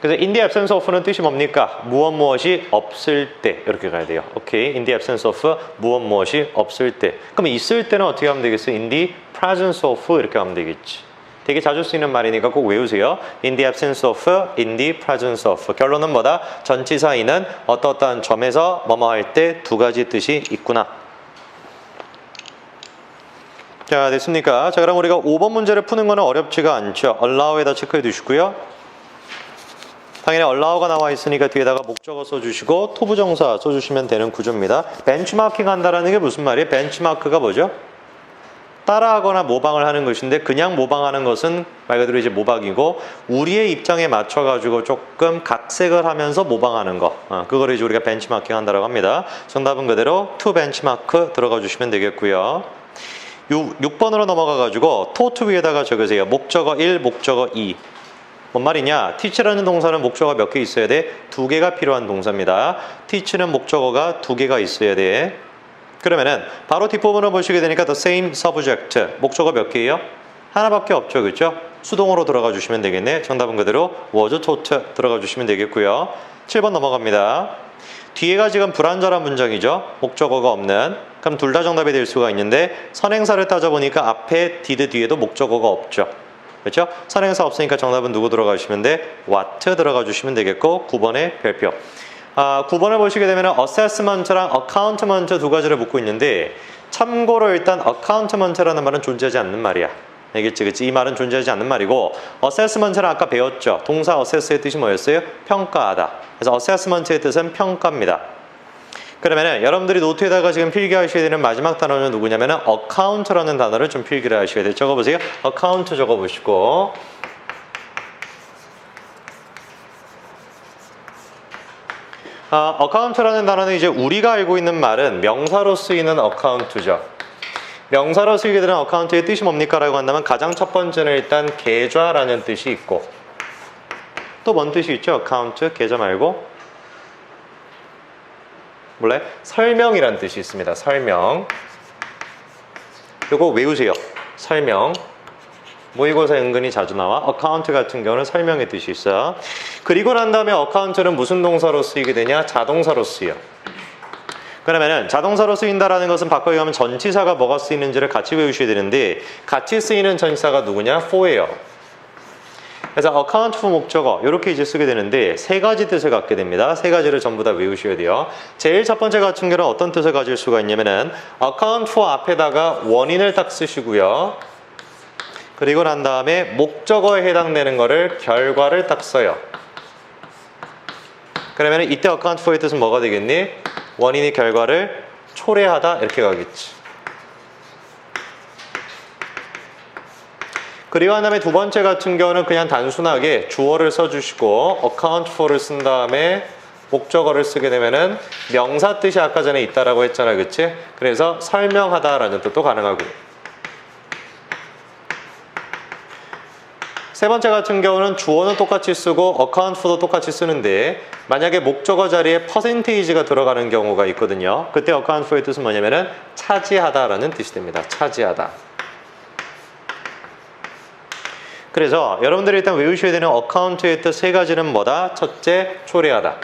그래서 in the absence of는 뜻이 뭡니까? 무엇이 없을 때 이렇게 가야 돼요. 오케이. in the absence of 무엇이 없을 때. 그럼 있을 때는 어떻게 하면 되겠어요? in the presence of 이렇게 하면 되겠지. 되게 자주 쓰이는 말이니까 꼭 외우세요. in the absence of, in the presence of. 결론은 뭐다? 전치사인은 어떠한 점에서 뭐뭐 할 때 두 가지 뜻이 있구나. 자, 됐습니까? 자, 그럼 우리가 5번 문제를 푸는 거는 어렵지가 않죠. allow에다 체크해 두시고요. 당연히 allow가 나와 있으니까 뒤에다가 목적어 써주시고 토부정사 써주시면 되는 구조입니다. 벤치마킹 한다라는 게 무슨 말이에요? 벤치마크가 뭐죠? 따라하거나 모방을 하는 것인데 그냥 모방하는 것은 말 그대로 이제 모방이고 우리의 입장에 맞춰가지고 조금 각색을 하면서 모방하는 거 그거를 이제 우리가 벤치마킹 한다라고 합니다. 정답은 그대로 to benchmark 들어가 주시면 되겠고요. 6번으로 넘어가가지고 to 위에다가 적으세요. 목적어 1, 목적어 2. 뭔 말이냐? teach라는 동사는 목적어가 몇 개 있어야 돼? 2개가 필요한 동사입니다. teach는 목적어가 2개가 있어야 돼. 그러면은 바로 뒷부분을 보시게 되니까 the same subject. 목적어 몇 개예요? 하나밖에 없죠. 그렇죠? 수동으로 들어가 주시면 되겠네. 정답은 그대로 was taught 들어가 주시면 되겠고요. 7번 넘어갑니다. 뒤에가 지금 불완전한 문장이죠. 목적어가 없는. 그럼 둘 다 정답이 될 수가 있는데 선행사를 따져보니까 앞에 did 뒤에도 목적어가 없죠. 그렇죠? 선행사 없으니까 정답은 누구 들어가 주시면 돼? what 들어가 주시면 되겠고 9번의 별표. 9번을 보시게 되면 assessment랑 accountment 두 가지를 묻고 있는데 참고로 일단 accountment라는 말은 존재하지 않는 말이야. 알겠지? 그치? 이 말은 존재하지 않는 말이고 assessment는 아까 배웠죠? 동사 assess의 뜻이 뭐였어요? 평가하다. 그래서 assessment의 뜻은 평가입니다. 그러면은 여러분들이 노트에다가 지금 필기하셔야 되는 마지막 단어는 누구냐면은 account라는 단어를 좀 필기를 하셔야 돼요. 적어보세요. account 적어보시고 account라는 단어는 이제 우리가 알고 있는 말은 명사로 쓰이는 account죠. 명사로 쓰이게 되는 account의 뜻이 뭡니까? 라고 한다면 가장 첫 번째는 일단 계좌라는 뜻이 있고 또 뭔 뜻이 있죠? account, 계좌 말고 몰라요? 설명이란 뜻이 있습니다. 설명. 요거 외우세요. 설명. 모의고사에 은근히 자주 나와. 어카운트 같은 경우는 설명의 뜻이 있어요. 그리고 난 다음에 어카운트는 무슨 동사로 쓰이게 되냐? 자동사로 쓰여. 그러면은 자동사로 쓰인다라는 것은 바꿔 가면 전치사가 뭐가 쓰이는지를 같이 외우셔야 되는데 같이 쓰이는 전치사가 누구냐? for예요. 그래서 account for 목적어 이렇게 이제 쓰게 되는데 세 가지 뜻을 갖게 됩니다. 세 가지를 전부 다 외우셔야 돼요. 제일 첫 번째 같은 경우는 어떤 뜻을 가질 수가 있냐면은 account for 앞에다가 원인을 딱 쓰시고요. 그리고 난 다음에 목적어에 해당되는 거를 결과를 딱 써요. 그러면 이때 account for의 뜻은 뭐가 되겠니? 원인이 결과를 초래하다 이렇게 가겠지. 그리고 한 다음에 두 번째 같은 경우는 그냥 단순하게 주어를 써주시고 account for를 쓴 다음에 목적어를 쓰게 되면은 명사 뜻이 아까 전에 있다라고 했잖아, 그치? 그래서 설명하다라는 뜻도 가능하고. 세 번째 같은 경우는 주어는 똑같이 쓰고 account for도 똑같이 쓰는데 만약에 목적어 자리에 percentage가 들어가는 경우가 있거든요. 그때 account for의 뜻은 뭐냐면은 차지하다라는 뜻이 됩니다. 차지하다. 그래서 여러분들이 일단 외우셔야 되는 account의 뜻 세 가지는 뭐다? 첫째, 초래하다.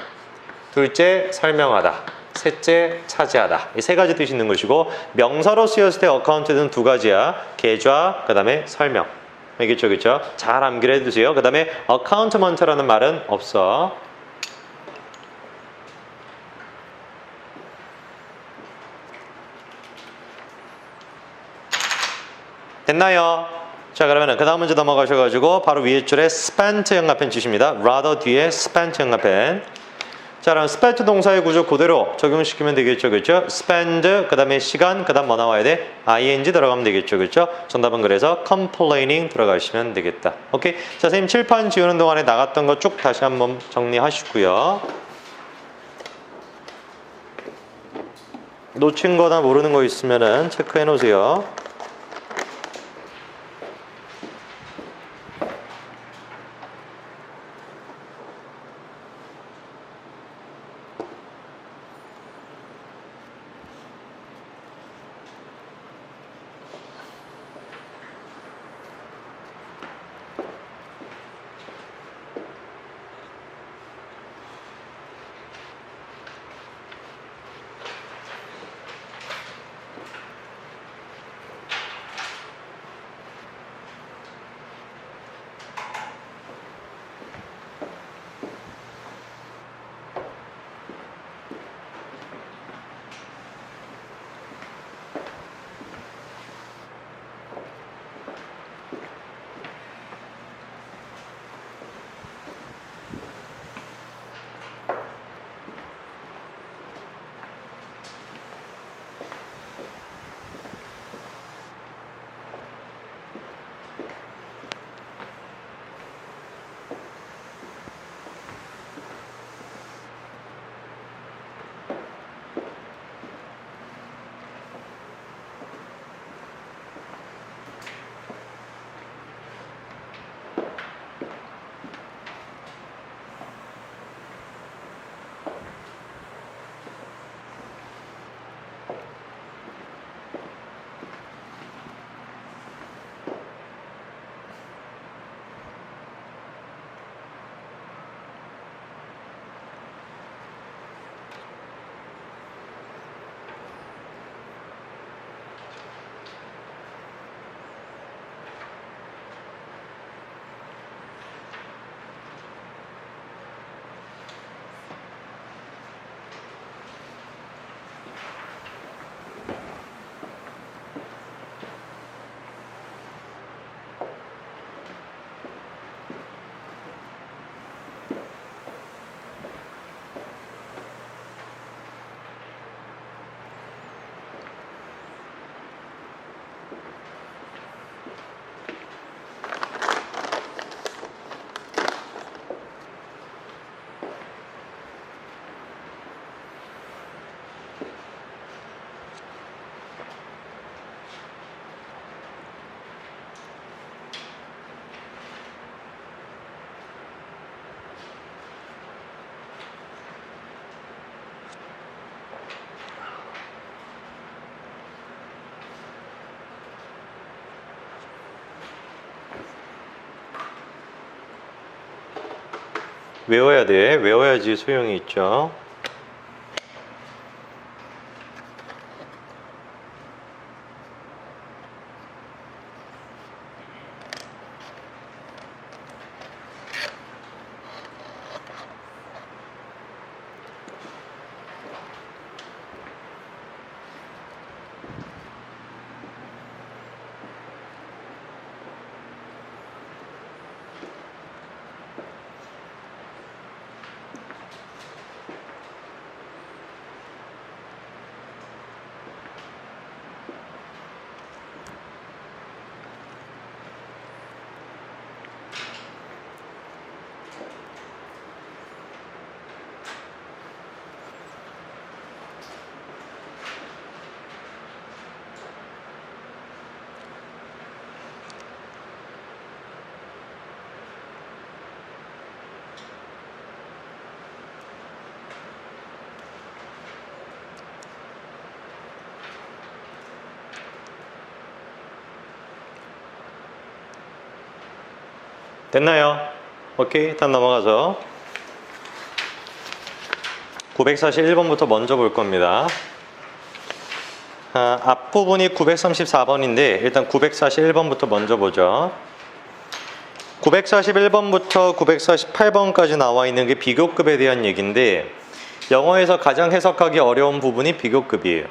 둘째, 설명하다. 셋째, 차지하다. 이 세 가지 뜻이 있는 것이고 명사로 쓰였을 때 account는 두 가지야. 계좌, 그 다음에 설명. 알겠죠? 그렇죠? 잘 암기를 해두세요. 그 다음에 accountment라는 말은 없어. 됐나요? 자, 그러면 그 다음 문제 넘어가셔가지고 바로 위에 줄에 spent 영합펜 주십니다. rather 뒤에 spent 영합펜. 자, 그럼 spent 동사의 구조 그대로 적용시키면 되겠죠, 그렇죠? spend 그 다음에 시간 그 다음 뭐 나와야 돼? ing 들어가면 되겠죠, 그렇죠? 정답은 그래서 complaining 들어가시면 되겠다. 오케이. 자, 선생님 칠판 지우는 동안에 나갔던 거 쭉 다시 한번 정리하시고요. 놓친 거나 모르는 거 있으면은 체크해 놓으세요. 외워야 돼. 외워야지 소용이 있죠. 됐나요? 오케이, 다음 넘어가서 941번부터 먼저 볼 겁니다. 앞부분이 934번인데 일단 941번부터 먼저 보죠. 941번부터 948번까지 나와 있는 게 비교급에 대한 얘기인데 영어에서 가장 해석하기 어려운 부분이 비교급이에요.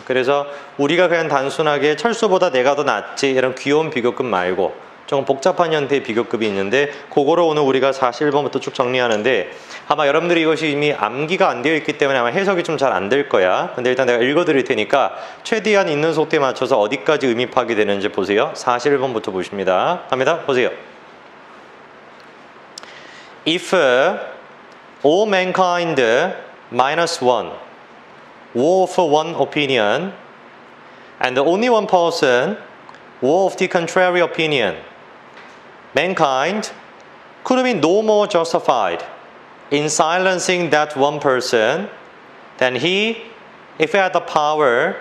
그래서 우리가 그냥 단순하게 철수보다 내가 더 낫지 이런 귀여운 비교급 말고 조금 복잡한 형태의 비교급이 있는데 그거를 오늘 우리가 41번부터 쭉 정리하는데 아마 여러분들이 이것이 이미 암기가 안 되어 있기 때문에 아마 해석이 좀 잘 안 될 거야. 근데 일단 내가 읽어 드릴 테니까 최대한 있는 속도에 맞춰서 어디까지 의미 파악되는지 보세요. 41번부터 보십니다. 갑니다. 보세요. If all mankind minus one were of one opinion and only one person were of the contrary opinion, mankind could be no more justified in silencing that one person than he, if he had the power,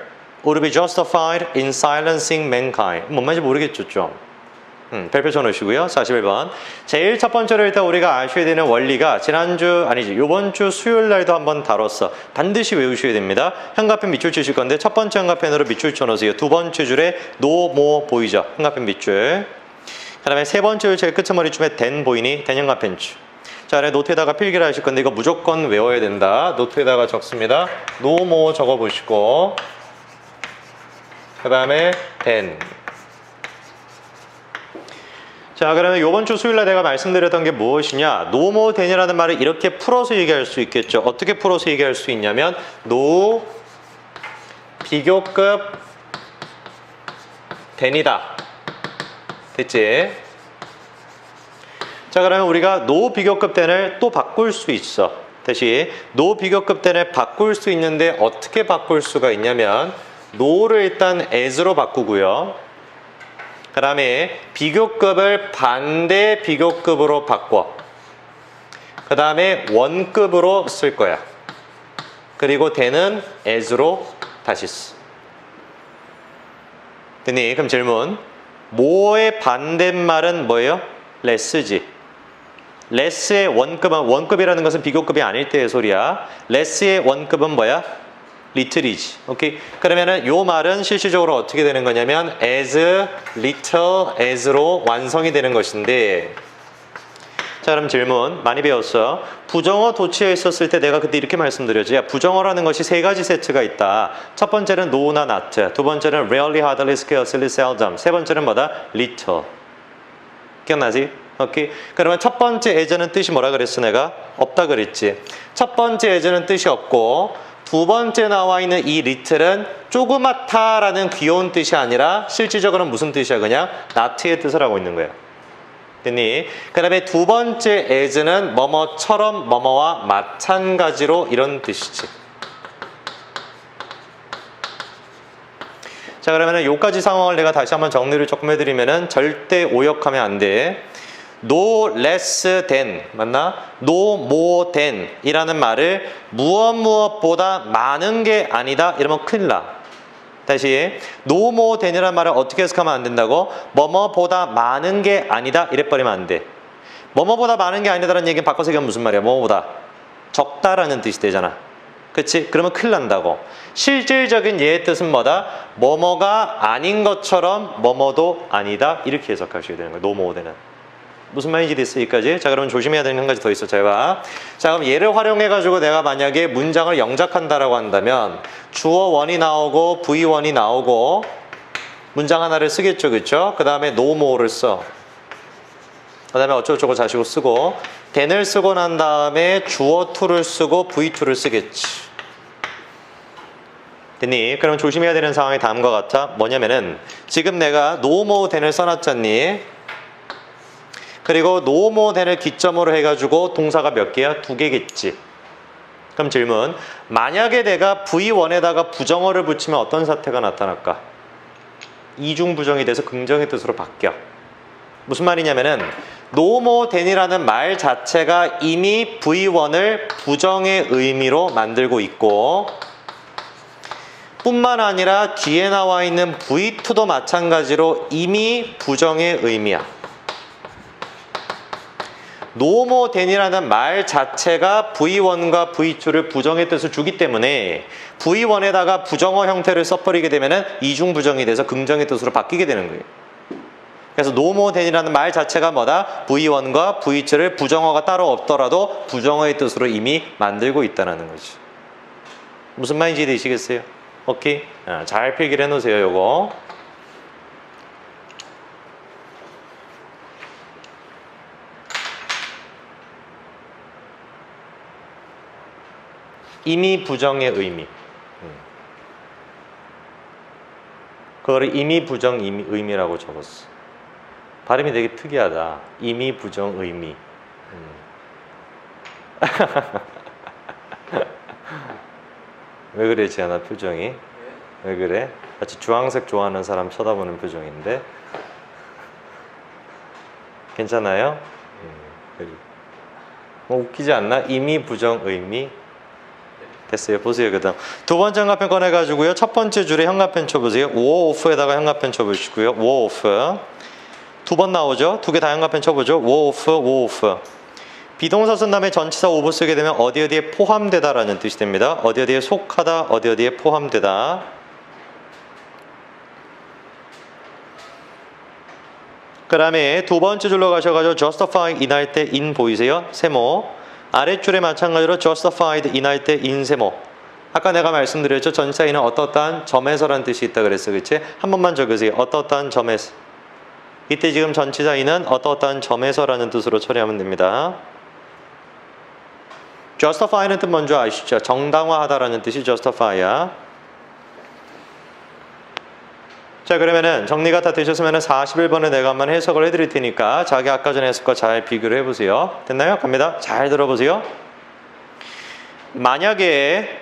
would be justified in silencing mankind. 뭔 말인지 모르겠죠, 좀. 별표 쳐놓으시고요. 41번. 제일 첫 번째로 일단 우리가 아셔야 되는 원리가 요번 주 수요일 날도 한번 다뤘어. 반드시 외우셔야 됩니다. 현가펜 밑줄 치실 건데 첫 번째 현가펜으로 밑줄 쳐놓으세요. 두 번째 줄에 노, 모 보이죠? 현가펜 밑줄. 그 다음에 세 번째 줄 제일 끝머리쯤에 된 보이니? 된 현가펜 줄. 자, 아래 노트에다가 필기를 하실 건데 이거 무조건 외워야 된다. 노트에다가 적습니다. 노, 모 적어보시고 그 다음에 된. 자, 그러면 이번 주 수요일날 내가 말씀드렸던 게 무엇이냐? 노모 된이라는 말을 이렇게 풀어서 얘기할 수 있겠죠. 어떻게 풀어서 얘기할 수 있냐면 노 비교급 된이다. 됐지? 자, 그러면 우리가 노 비교급 된을 또 바꿀 수 있어. 다시 노 비교급 된을 바꿀 수 있는데 어떻게 바꿀 수가 있냐면 노를 일단 as로 바꾸고요. 그 다음에 비교급을 반대 비교급으로 바꿔. 그 다음에 원급으로 쓸 거야. 그리고 대는 as로 다시 써. 됐니? 그럼 질문. 모의 반대말은 뭐예요? less지. less의 원급이라는 것은 비교급이 아닐 때의 소리야. less의 원급은 뭐야? little이지. 오케이. 그러면은 요 말은 실질적으로 어떻게 되는 거냐면 as little as로 완성이 되는 것인데, 자, 그럼 질문 많이 배웠어. 부정어 도치에 있었을 때 내가 그때 이렇게 말씀드렸지. 야, 부정어라는 것이 세 가지 세트가 있다. 첫 번째는 no나 not, 두 번째는 rarely, hardly, scarcely, seldom, 세 번째는 뭐다? little. 기억나지? 오케이. 그러면 첫 번째 as는 뜻이 뭐라 그랬어? 내가 없다 그랬지. 첫 번째 as는 뜻이 없고 두 번째 나와 있는 이 little은 조그맣다라는 귀여운 뜻이 아니라 실질적으로는 무슨 뜻이야? 그냥 not의 뜻을 하고 있는 거야. 됐니? 그 다음에 두 번째 as는 뭐뭐처럼 뭐뭐와 마찬가지로 이런 뜻이지. 자, 그러면은 요까지 상황을 내가 다시 한번 정리를 조금 해드리면은 절대 오역하면 안 돼. no less than 맞나? no more than 이라는 말을 무엇보다 많은 게 아니다 이러면 큰일 나. 다시 no more than이라는 말을 어떻게 해석하면 안 된다고? 뭐뭐보다 많은 게 아니다 이래버리면 안 돼. 뭐뭐보다 많은 게 아니다라는 얘기는 바꿔서 얘기하면 무슨 말이야? 뭐뭐보다 적다라는 뜻이 되잖아. 그치? 그러면 큰일 난다고. 실질적인 얘의 뜻은 뭐다? 뭐뭐가 아닌 것처럼 뭐뭐도 아니다. 이렇게 해석하셔야 되는 거예요. 노모어되는. 무슨 말인지 됐어? 여기까지? 자, 그러면 조심해야 되는 한 가지 더 있어. 잘 봐. 자, 그럼 얘를 활용해가지고 내가 만약에 문장을 영작한다라고 한다면 주어 원이 나오고 V1이 나오고 문장 하나를 쓰겠죠. 그쵸? 그 다음에 노모어를 써. 그 다음에 어쩌고저쩌고 자시고 쓰고 then을 쓰고 난 다음에 주어 to를 쓰고 V2를 쓰겠지. 됐니? 그럼 조심해야 되는 상황이 다음과 같아. 뭐냐면은 지금 내가 no more than을 써놨잖니. 그리고 no more than을 기점으로 해가지고 동사가 몇 개야? 2개겠지. 그럼 질문. 만약에 내가 V1에다가 부정어를 붙이면 어떤 사태가 나타날까? 이중부정이 돼서 긍정의 뜻으로 바뀌어. 무슨 말이냐면은 no more than이라는 말 자체가 이미 V1을 부정의 의미로 만들고 있고 뿐만 아니라 뒤에 나와 있는 V2도 마찬가지로 이미 부정의 의미야. no more than이라는 말 자체가 V1과 V2를 부정의 뜻을 주기 때문에 V1에다가 부정어 형태를 써버리게 되면 이중부정이 돼서 긍정의 뜻으로 바뀌게 되는 거예요. 그래서 no more than이라는 말 자체가 뭐다? V1과 V2를 부정어가 따로 없더라도 부정어의 뜻으로 이미 만들고 있다는 거지. 무슨 말인지 되시겠어요? 오케이? 잘 필기를 해놓으세요, 요거. 이미 부정의 의미. 그거를 이미 부정 의미라고 적었어. 발음이 되게 특이하다. 이미 부정 의미. 왜 그래, 지안아, 표정이? 왜 그래? 마치 주황색 좋아하는 사람 쳐다보는 표정인데. 괜찮아요? 웃기지 않나? 이미 부정 의미. 됐어요. 보세요. 그 다음 두 번째 형광펜 꺼내가지고요. 첫 번째 줄에 형광펜 쳐보세요. 워오프에다가 형광펜 쳐보시고요. 워오프. 두 번 나오죠? 두 개 다 형광펜 쳐보죠. 워오프, 워오프. 비동사 쓴 다음에 전치사 오브 쓰게 되면 어디에 포함되다라는 뜻이 됩니다. 어디에 속하다, 어디에 포함되다. 그 다음에 두 번째 줄로 가셔가지고 justify in 할 때 in 보이세요? 세모. 아랫줄에 마찬가지로 justified in 할 때 in 세모. 아까 내가 말씀드렸죠. 전치사 in은 어떠한 점에서라는 뜻이 있다 그랬어. 그치? 한 번만 적으세요. 어떠한 점에서. 이때 지금 전치사 in은 어떠한 점에서라는 뜻으로 처리하면 됩니다. justify는 뜻 먼저 아시죠? 정당화하다라는 뜻이 justify야. 자, 그러면은 정리가 다 되셨으면 41번에 내가 한번 해석을 해드릴 테니까 자기 아까 전에 해석과 잘 비교를 해보세요. 됐나요? 갑니다. 잘 들어보세요. 만약에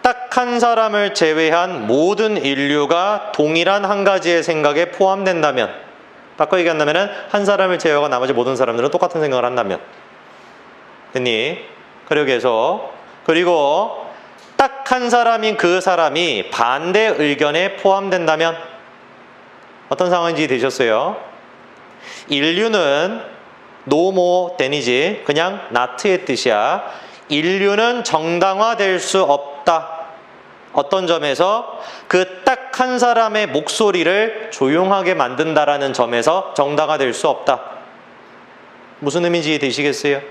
딱 한 사람을 제외한 모든 인류가 동일한 한 가지의 생각에 포함된다면, 바꿔 얘기한다면 한 사람을 제외하고 나머지 모든 사람들은 똑같은 생각을 한다면, 됐니? 그리고 딱 한 사람인 그 사람이 반대 의견에 포함된다면 어떤 상황인지 되셨어요? 인류는 no more than이지 그냥 not의 뜻이야. 인류는 정당화될 수 없다. 어떤 점에서 그 딱 한 사람의 목소리를 조용하게 만든다라는 점에서 정당화될 수 없다. 무슨 의미인지 되시겠어요?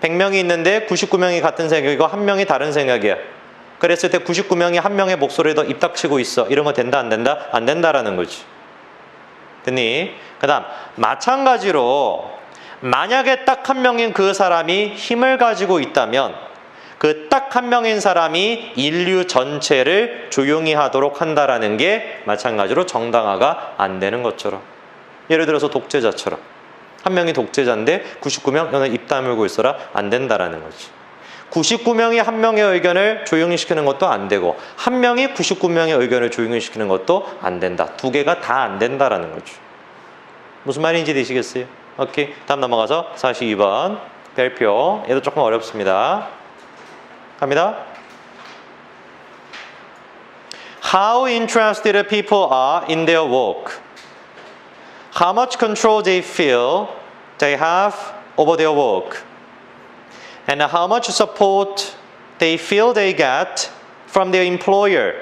100명이 있는데 99명이 같은 생각이고 한 명이 다른 생각이야. 그랬을 때 99명이 한 명의 목소리에 더 입 닥치고 있어. 이런 거 된다 안 된다? 안 된다라는 거지. 됐니? 그 다음 마찬가지로 만약에 딱 한 명인 그 사람이 힘을 가지고 있다면 그 딱 한 명인 사람이 인류 전체를 조용히 하도록 한다라는 게 마찬가지로 정당화가 안 되는 것처럼. 예를 들어서 독재자처럼 한 명이 독재자인데 99명 너는 입 다물고 있어라. 안 된다라는 거지. 99명이 한 명의 의견을 조용히 시키는 것도 안 되고 한 명이 99명의 의견을 조용히 시키는 것도 안 된다. 두 개가 다 안 된다라는 거죠. 무슨 말인지 되시겠어요? 오케이. 다음 넘어가서 42번 별표. 얘도 조금 어렵습니다. 갑니다. How interested people are in their work. How much control they feel they have over their work and how much support they feel they get from their employer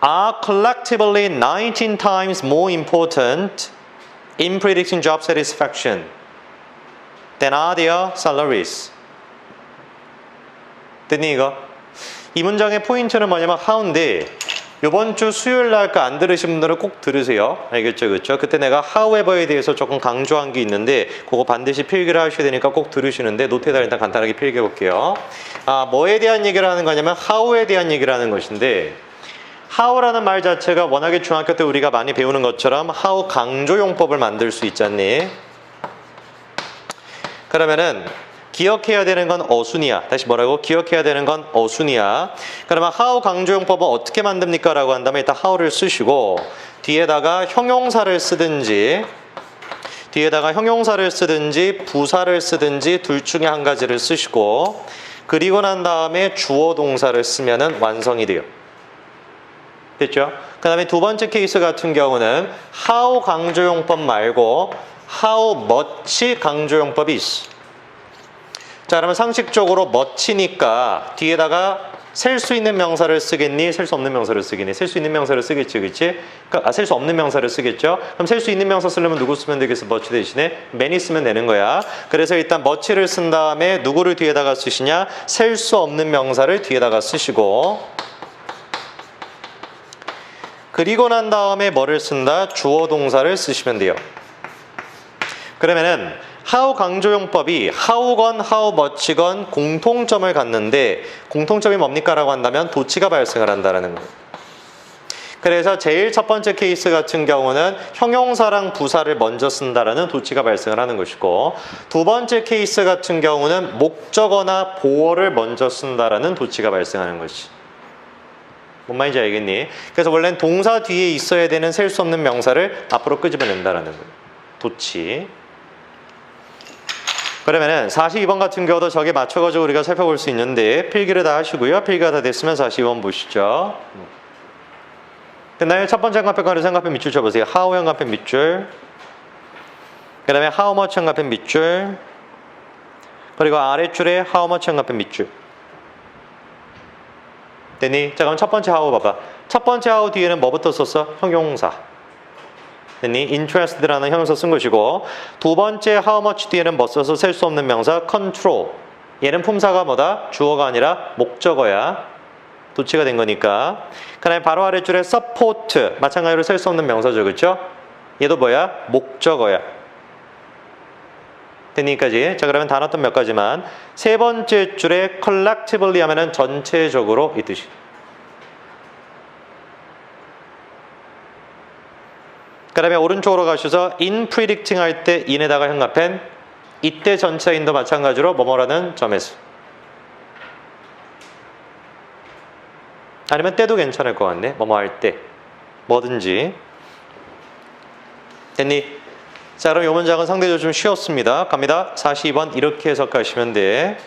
are collectively 19 times more important in predicting job satisfaction than are their salaries. 됐니 이거? 이 문장의 포인트는 뭐냐면 how인데 이번 주 수요일 날 안 들으신 분들은 꼭 들으세요. 알겠죠? 그렇죠? 그때 내가 however에 대해서 조금 강조한 게 있는데 그거 반드시 필기를 하셔야 되니까 꼭 들으시는데 노트에다 일단 간단하게 필기해 볼게요. 뭐에 대한 얘기를 하는 거냐면 how에 대한 얘기를 하는 것인데 how라는 말 자체가 워낙에 중학교 때 우리가 많이 배우는 것처럼 how 강조용법을 만들 수 있잖니. 그러면은 기억해야 되는 건 어순이야. 다시 뭐라고? 기억해야 되는 건 어순이야. 그러면 how 강조용법은 어떻게 만듭니까? 라고 한다면 일단 how를 쓰시고 뒤에다가 형용사를 쓰든지 부사를 쓰든지 둘 중에 한 가지를 쓰시고 그리고 난 다음에 주어 동사를 쓰면은 완성이 돼요. 됐죠? 그 다음에 두 번째 케이스 같은 경우는 how 강조용법 말고 how much 강조용법이 있어. 자, 그러면 상식적으로 much니까 뒤에다가 셀 수 있는 명사를 쓰겠니? 셀 수 없는 명사를 쓰겠니? 셀 수 있는 명사를 쓰겠지, 그치? 그러니까, 셀 수 없는 명사를 쓰겠죠? 그럼 셀 수 있는 명사 쓰려면 누구 쓰면 되겠어? much 대신에 many 쓰면 되는 거야. 그래서 일단 much를 쓴 다음에 누구를 뒤에다가 쓰시냐? 셀 수 없는 명사를 뒤에다가 쓰시고 그리고 난 다음에 뭐를 쓴다? 주어 동사를 쓰시면 돼요. 그러면은 how 강조용법이 how건 how much건 공통점을 갖는데 공통점이 뭡니까? 라고 한다면 도치가 발생을 한다는 거예요. 그래서 제일 첫 번째 케이스 같은 경우는 형용사랑 부사를 먼저 쓴다라는 도치가 발생을 하는 것이고 두 번째 케이스 같은 경우는 목적어나 보어를 먼저 쓴다라는 도치가 발생하는 것이. 뭔 말인지 알겠니? 그래서 원래는 동사 뒤에 있어야 되는 셀 수 없는 명사를 앞으로 끄집어낸다라는 거예요. 도치. 그러면은 42번 같은 경우도 저게 맞춰가지고 우리가 살펴볼 수 있는데 필기를 다 하시고요. 필기가 다 됐으면 42번 보시죠. 됐나요? 첫 번째 형광펜 가로 형광펜 밑줄 쳐보세요. how 형광펜 밑줄. 그 다음에 how much 형광펜 밑줄. 그리고 아랫줄에 how much 형광펜 밑줄. 됐니? 자, 그럼 첫 번째 how 봐봐. 첫 번째 how 뒤에는 뭐부터 썼어? 형용사. 됐니? interest라는 형용사 쓴 것이고 두 번째 how much 뒤에는 뭐 써서 셀 수 없는 명사 control. 얘는 품사가 뭐다? 주어가 아니라 목적어야. 도치가 된 거니까. 그 다음에 바로 아래줄에 support. 마찬가지로 셀 수 없는 명사죠. 그렇죠? 얘도 뭐야? 목적어야. 됐니까지. 자, 그러면 단어 몇 가지만. 세 번째 줄에 collectively 하면은 전체적으로 이 뜻이. 그 다음에 오른쪽으로 가셔서 in predicting 할 때 in에다가 형광펜 이때 전체인도 마찬가지로 뭐뭐라는 점에서 아니면 때도 괜찮을 것 같네. 뭐뭐 할 때 뭐든지. 됐니? 자, 그럼 이 문장은 상대적으로 좀 쉬웠습니다. 갑니다. 42번 이렇게 해석하시면 돼.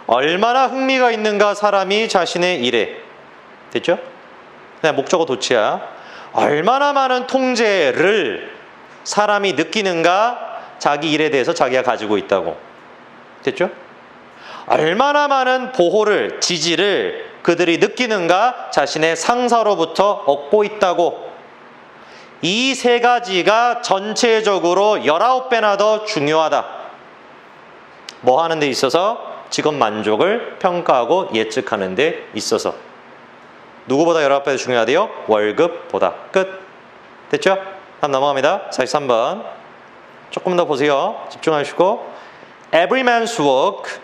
얼마나 흥미가 있는가 사람이 자신의 일에. 됐죠? 그냥 목적어 도치야. 얼마나 많은 통제를 사람이 느끼는가 자기 일에 대해서 자기가 가지고 있다고. 됐죠? 얼마나 많은 보호를, 지지를 그들이 느끼는가 자신의 상사로부터 얻고 있다고. 이 세 가지가 전체적으로 19배나 더 중요하다. 뭐 하는 데 있어서? 직업 만족을 평가하고 예측하는 데 있어서. 누구보다 19배 중요하대요? 월급보다. 끝. 됐죠? 다음 넘어갑니다. 43번. 조금 더 보세요. 집중하시고. Every man's work,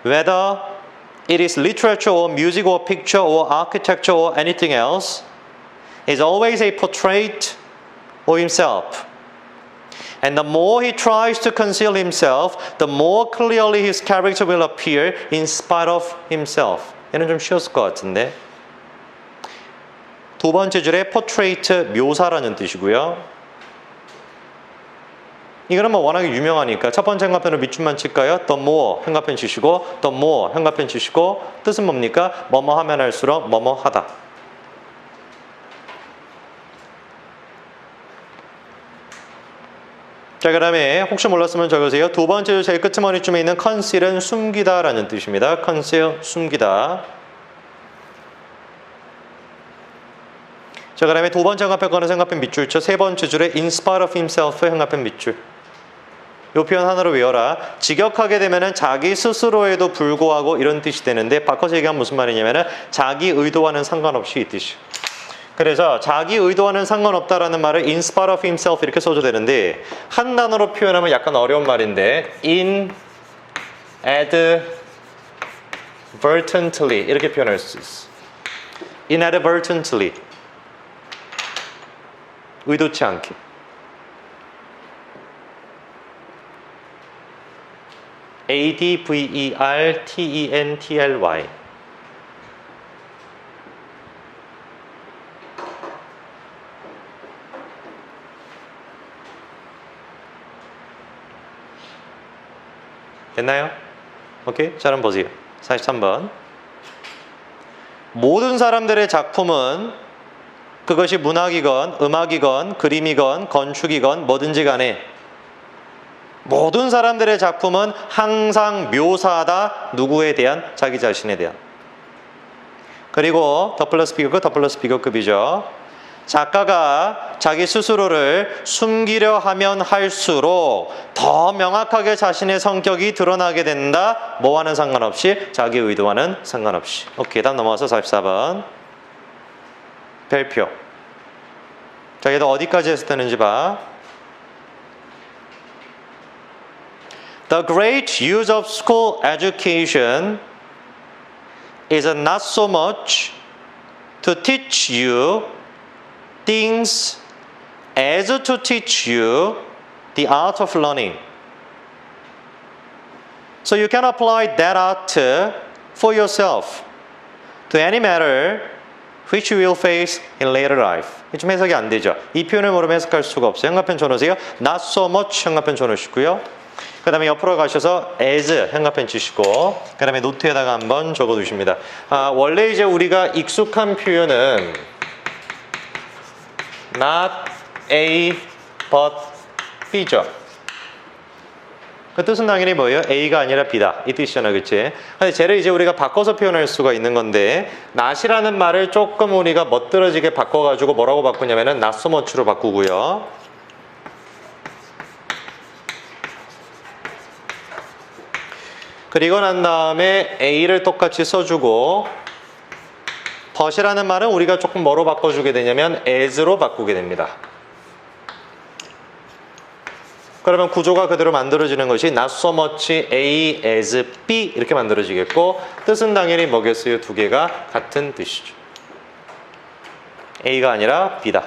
whether it is literature or music or picture or architecture or anything else, is always a portrait of himself. And the more he tries to conceal himself, the more clearly his character will appear in spite of himself. 얘는 좀 쉬웠을 것 같은데. 두 번째 줄에 portrait, 묘사라는 뜻이고요. 이거는 뭐 워낙에 유명하니까 첫 번째 형광펜으로 밑줄만 칠까요? the more 형광펜 치시고 the more 형광펜 치시고 뜻은 뭡니까? 뭐뭐 하면 할수록 뭐뭐 하다. 자, 그 다음에 혹시 몰랐으면 적으세요. 두 번째 줄 제일 끝머리쯤에 있는 conceal은 숨기다 라는 뜻입니다. conceal, 숨기다. 자, 그 다음에 두 번째 형광펜 거는 형광펜 밑줄 쳐. 세 번째 줄에 in spite of himself 형광펜 밑줄. 요 표현 하나로 외워라. 직역하게 되면은 자기 스스로에도 불구하고 이런 뜻이 되는데 바꿔서 얘기하면 무슨 말이냐면은 자기 의도와는 상관없이 이 뜻이. 그래서 자기 의도와는 상관없다라는 말을 in spite of himself 이렇게 써도 되는데 한 단어로 표현하면 약간 어려운 말인데 inadvertently 이렇게 표현할 수 있어. inadvertently 의도치 않게. advertently 됐나요? 오케이? 자, 한번 보세요. 43번. 모든 사람들의 작품은 그것이 문학이건 음악이건 그림이건 건축이건 뭐든지 간에 모든 사람들의 작품은 항상 묘사하다. 누구에 대한? 자기 자신에 대한. 그리고 더 플러스 비교급, 더 플러스 비교급이죠. 작가가 자기 스스로를 숨기려 하면 할수록 더 명확하게 자신의 성격이 드러나게 된다. 뭐와는 상관없이, 자기 의도와는 상관없이. 오케이, 다음 넘어와서 44번. 별표. 자, 얘도 어디까지 해서 되는지 봐. The great use of school education is not so much to teach you things as to teach you the art of learning. So you can apply that art for yourself to any matter which you will face in later life. 좀 해석이 안 되죠. 이 표현을 모르면 해석할 수가 없어요. 형광펜 줘놓으세요. Not so much 형광펜 줘놓으시고요. 그 다음에 옆으로 가셔서 as 형광펜 치시고 그 다음에 노트에다가 한번 적어두십니다. 원래 이제 우리가 익숙한 표현은 not A but B죠. 그 뜻은 당연히 뭐예요? A가 아니라 B다 이 뜻이잖아, 그치? 근데 쟤를 이제 우리가 바꿔서 표현할 수가 있는 건데 not이라는 말을 조금 우리가 멋들어지게 바꿔가지고 뭐라고 바꾸냐면은 not so much로 바꾸고요. 그리고 난 다음에 A를 똑같이 써주고 but이라는 말은 우리가 조금 뭐로 바꿔주게 되냐면 as로 바꾸게 됩니다. 그러면 구조가 그대로 만들어지는 것이 not so much A as B 이렇게 만들어지겠고 뜻은 당연히 뭐겠어요? 두 개가 같은 뜻이죠. A가 아니라 B다.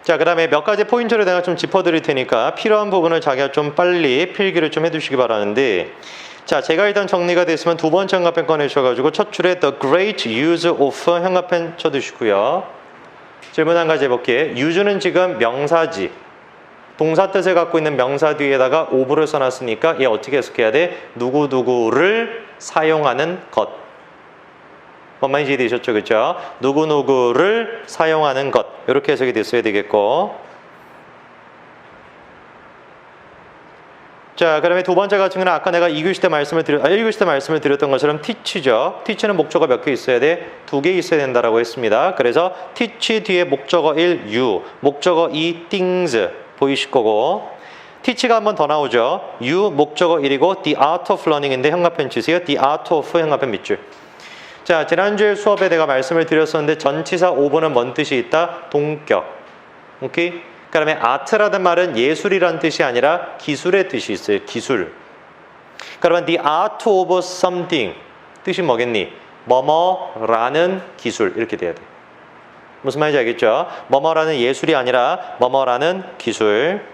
자, 그 다음에 몇 가지 포인트를 내가 좀 짚어드릴 테니까 필요한 부분을 자기가 좀 빨리 필기를 좀 해두시기 바라는데 자, 제가 일단 정리가 됐으면 두 번째 형광펜 꺼내주셔가지고 첫 줄에 The great use of 형광펜 쳐두시고요. 질문 한 가지 해볼게요. use는 지금 명사지. 동사 뜻을 갖고 있는 명사 뒤에다가 of를 써놨으니까 얘 어떻게 해석해야 돼? 누구누구를 사용하는 것. 뭔 말인지 이해되셨죠? 그죠? 누구누구를 사용하는 것. 이렇게 해석이 됐어야 되겠고. 자, 그 다음에 두 번째 같은 경우는 아까 내가 2교시 때 말씀을 드렸던 것처럼 teach죠. teach는 목적어 몇 개 있어야 돼? 2개 있어야 된다라고 했습니다. 그래서 teach 뒤에 목적어 1, you, 목적어 2, things 보이실 거고 teach가 한 번 더 나오죠. you 목적어 1이고 the art of learning인데 형광펜 치세요. the art of 형광펜 밑줄. 자, 지난주에 수업에 내가 말씀을 드렸었는데 전치사 5번은 뭔 뜻이 있다? 동격. 오케이? 그 다음에 art라는 말은 예술이란 뜻이 아니라 기술의 뜻이 있어요. 기술. 그러면 the art of something 뜻이 뭐겠니? 뭐뭐라는 기술 이렇게 돼야 돼. 무슨 말인지 알겠죠? 뭐뭐라는 예술이 아니라 뭐뭐라는 기술.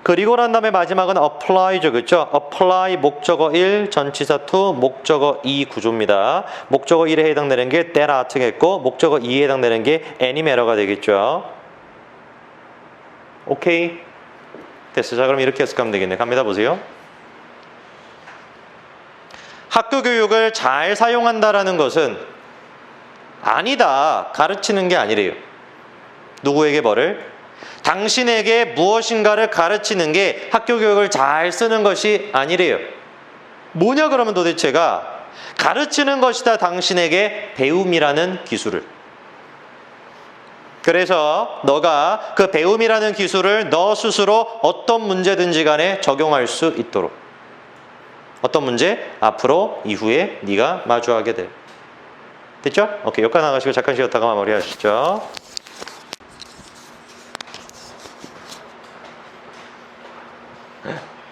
그리고 난 다음에 마지막은 apply죠. 그렇죠? apply 목적어 1, 전치사 2, 목적어 2 구조입니다. 목적어 1에 해당되는 게 that art겠고 목적어 2에 해당되는 게 any matter가 되겠죠. 오케이? 됐어. 자, 그럼 이렇게 해석하면 되겠네. 갑니다. 보세요. 학교 교육을 잘 사용한다라는 것은 아니다. 가르치는 게 아니래요. 누구에게 뭐를? 당신에게 무엇인가를 가르치는 게 학교 교육을 잘 쓰는 것이 아니래요. 뭐냐 그러면 도대체가 가르치는 것이다. 당신에게 배움이라는 기술을. 그래서 너가 그 배움이라는 기술을 너 스스로 어떤 문제든지 간에 적용할 수 있도록. 어떤 문제? 앞으로 이후에 네가 마주하게 돼. 됐죠? 오케이, 여기까지 나가시고 잠깐 쉬었다가 마무리하시죠.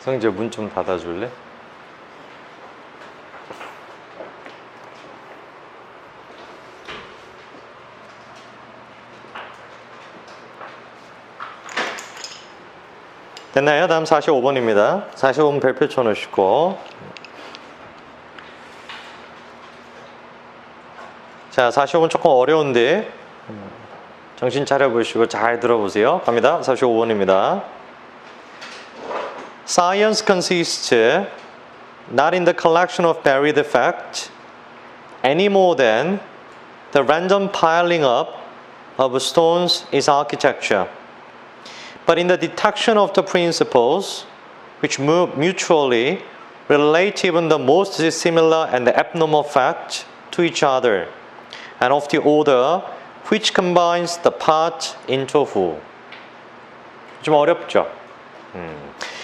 성재 문 좀 닫아줄래? 됐나요? 다음 45번입니다. 45번 별표 쳐놓으시고. 자, 45번 조금 어려운데 정신 차려보시고 잘 들어보세요. 갑니다. 45번입니다. Science consists not in the collection of buried facts any more than the random piling up of stones is architecture, but in the detection of the principles which mutually relate even the most similar and abnormal facts to each other, and of the order which combines the parts into whole. 좀 어렵죠?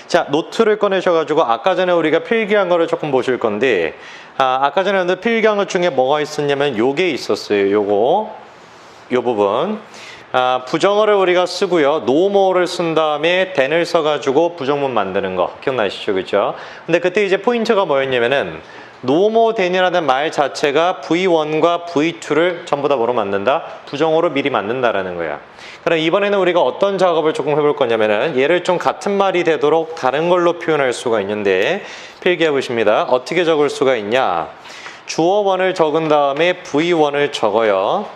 자, 노트를 꺼내셔가지고 아까 전에 우리가 필기한 거를 조금 보실 건데, 아까 전에 필기한 것 중에 뭐가 있었냐면 요게 있었어요. 요 부분. 부정어를 우리가 쓰고요. 노모를 쓴 다음에 then을 써가지고 부정문 만드는 거 기억나시죠? 그죠? 근데 그때 이제 포인트가 뭐였냐면은 노모 then이라는 말 자체가 V1과 V2를 전부 다 뭐로 만든다? 부정어로 미리 만든다라는 거야. 그럼 이번에는 우리가 어떤 작업을 조금 해볼 거냐면은 얘를 좀 같은 말이 되도록 다른 걸로 표현할 수가 있는데 필기해 보십니다. 어떻게 적을 수가 있냐? 주어1을 적은 다음에 V1을 적어요.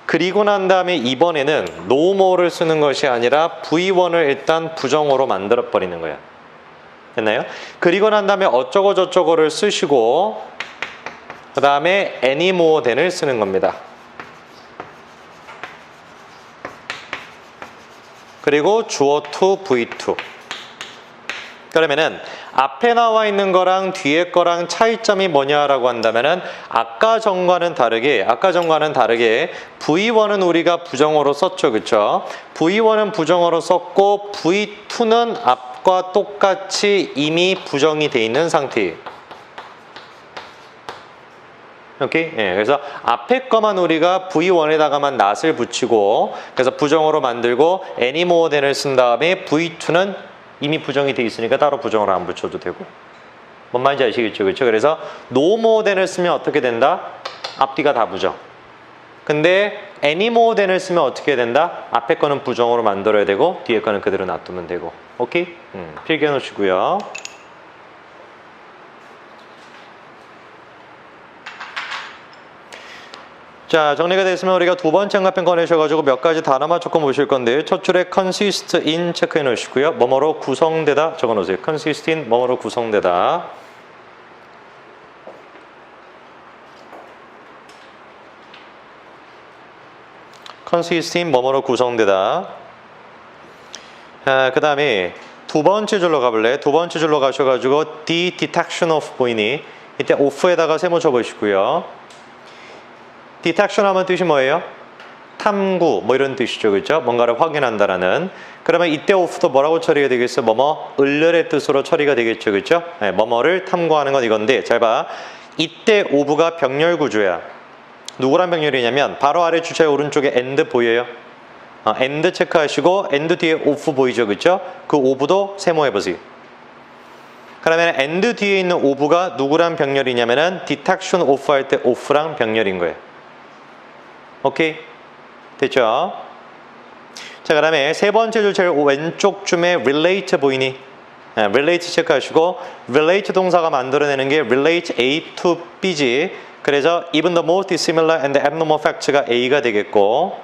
그리고 난 다음에 이번에는 노모를 쓰는 것이 아니라 V1을 일단 부정어로 만들어 버리는 거야. 됐나요? 그리고 난 다음에 어쩌고 저쩌고를 쓰시고 그 다음에 any more than을 쓰는 겁니다. 그리고 주어 to V2. 그러면은 앞에 나와 있는 거랑 뒤에 거랑 차이점이 뭐냐라고 한다면은 아까 전과는 다르게 V1은 우리가 부정어로 썼죠. 그쵸? V1은 부정어로 썼고 V2는 앞과 똑같이 이미 부정이 돼 있는 상태예요. 오케이? 예, 그래서 앞에 거만 우리가 V1에다가만 not을 붙이고 그래서 부정어로 만들고 any more than을 쓴 다음에 V2는 이미 부정이 돼 있으니까 따로 부정어를 안 붙여도 되고. 뭔 말인지 아시겠죠? 그렇죠? 그래서 no more than을 쓰면 어떻게 된다? 앞뒤가 다 부정. 근데 any more than을 쓰면 어떻게 된다? 앞에 거는 부정어로 만들어야 되고 뒤에 거는 그대로 놔두면 되고. 오케이? 필기해 놓으시고요. 자, 정리가 됐으면 우리가 두 번째 응답편 꺼내셔가지고 몇 가지 단어만 조금 보실 건데요. 첫 줄에 consist in 체크해 놓으시고요. 뭐뭐로 구성되다 적어 놓으세요. consist in 뭐뭐로 구성되다. consist in 뭐뭐로 구성되다. 그 다음에 두 번째 줄로 가볼래? 두 번째 줄로 가셔가지고 the detection of 보이니? 이때 off에다가 세모 쳐보시고요. 디텍션 하면 뜻이 뭐예요? 탐구 뭐 이런 뜻이죠. 그렇죠? 뭔가를 확인한다라는. 그러면 이때 off도 뭐라고 처리가 되겠어? 뭐뭐 을ler의 뜻으로 처리가 되겠죠. 그렇죠? 네, 뭐뭐를 탐구하는 건 이건데 잘 봐. 이때 of가 병렬 구조야. 누구랑 병렬이냐면 바로 아래 주차의 오른쪽에 and 보여요? and 체크하시고 and 뒤에 off 보이죠. 그렇죠? 그 of도 세모해 보세요. 그러면 and 뒤에 있는 of가 누구랑 병렬이냐면은 detection of 할 때 off랑 병렬인 거예요. 오케이? 됐죠? 자, 그 다음에 세 번째 줄 제일 왼쪽 줌에 relate 보이니? relate 체크하시고 relate 동사가 만들어내는 게 relate A to B지. 그래서 even the most similar and abnormal facts가 A가 되겠고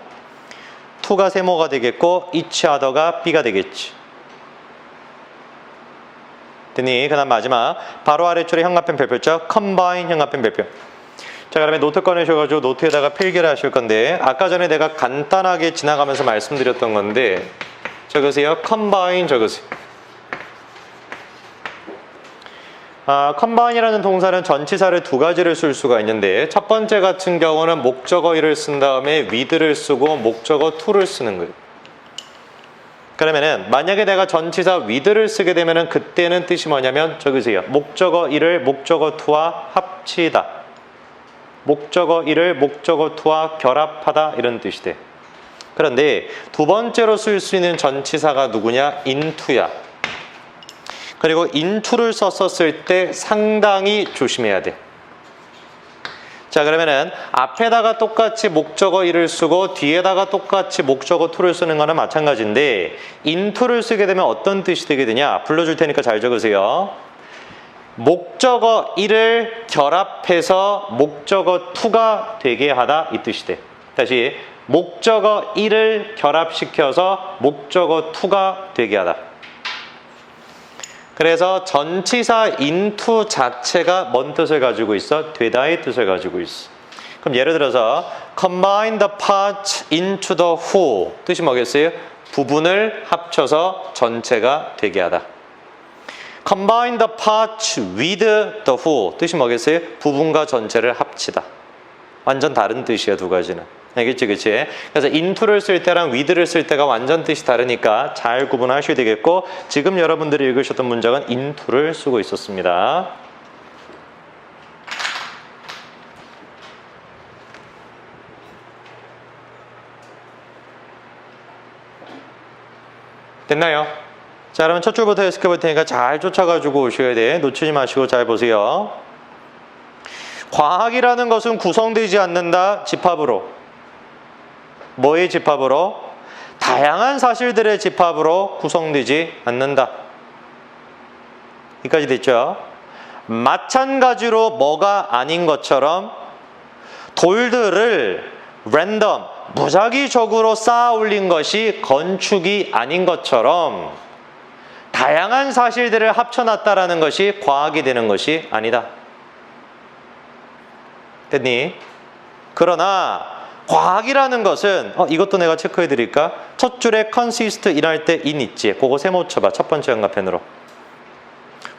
to가 세모가 되겠고 each other가 B가 되겠지. 됐니? 그 다음 마지막 바로 아래줄에 형광펜 별표죠? combine 형광펜 별표. 자, 그러면 노트 꺼내셔가지고 노트에다가 필기를 하실 건데, 아까 전에 내가 간단하게 지나가면서 말씀드렸던 건데, 적으세요. combine 적으세요. combine이라는 동사는 전치사를 두 가지를 쓸 수가 있는데, 첫 번째 같은 경우는 목적어 1을 쓴 다음에 with를 쓰고 목적어 2를 쓰는 거예요. 그러면은 만약에 내가 전치사 with를 쓰게 되면은 그때는 뜻이 뭐냐면 적으세요. 목적어 1을 목적어 2와 합치다. 목적어 1을 목적어 2와 결합하다 이런 뜻이 돼. 그런데 두 번째로 쓸 수 있는 전치사가 누구냐? into야. 그리고 into를 썼을 때 상당히 조심해야 돼. 자, 그러면은 앞에다가 똑같이 목적어 1을 쓰고 뒤에다가 똑같이 목적어 2를 쓰는 거는 마찬가지인데 into를 쓰게 되면 어떤 뜻이 되게 되냐? 불러줄 테니까 잘 적으세요. 목적어 1을 결합해서 목적어 2가 되게 하다 이 뜻이 돼. 다시 목적어 1을 결합시켜서 목적어 2가 되게 하다. 그래서 전치사 into 자체가 뭔 뜻을 가지고 있어? 되다의 뜻을 가지고 있어. 그럼 예를 들어서 combine the parts into the whole 뜻이 뭐겠어요? 부분을 합쳐서 전체가 되게 하다. combine the parts with the whole 뜻이 뭐겠어요? 부분과 전체를 합치다. 완전 다른 뜻이야, 두 가지는. 알겠지, 그치? 그래서 into를 쓸 때랑 with를 쓸 때가 완전 뜻이 다르니까 잘 구분하셔야 되겠고, 지금 여러분들이 읽으셨던 문장은 into를 쓰고 있었습니다. 됐나요? 자, 그러면 첫 줄부터 해석해 볼 테니까 잘 쫓아가지고 오셔야 돼. 놓치지 마시고 잘 보세요. 과학이라는 것은 구성되지 않는다. 집합으로. 뭐의 집합으로? 다양한 사실들의 집합으로 구성되지 않는다. 여기까지 됐죠? 마찬가지로 뭐가 아닌 것처럼 돌들을 랜덤, 무작위적으로 쌓아 올린 것이 건축이 아닌 것처럼 다양한 사실들을 합쳐놨다라는 것이 과학이 되는 것이 아니다. 됐니? 그러나 과학이라는 것은 이것도 내가 체크해 드릴까? 첫 줄에 consist 인할 때 in 있지? 그거 세모 쳐봐. 첫 번째 연가펜으로.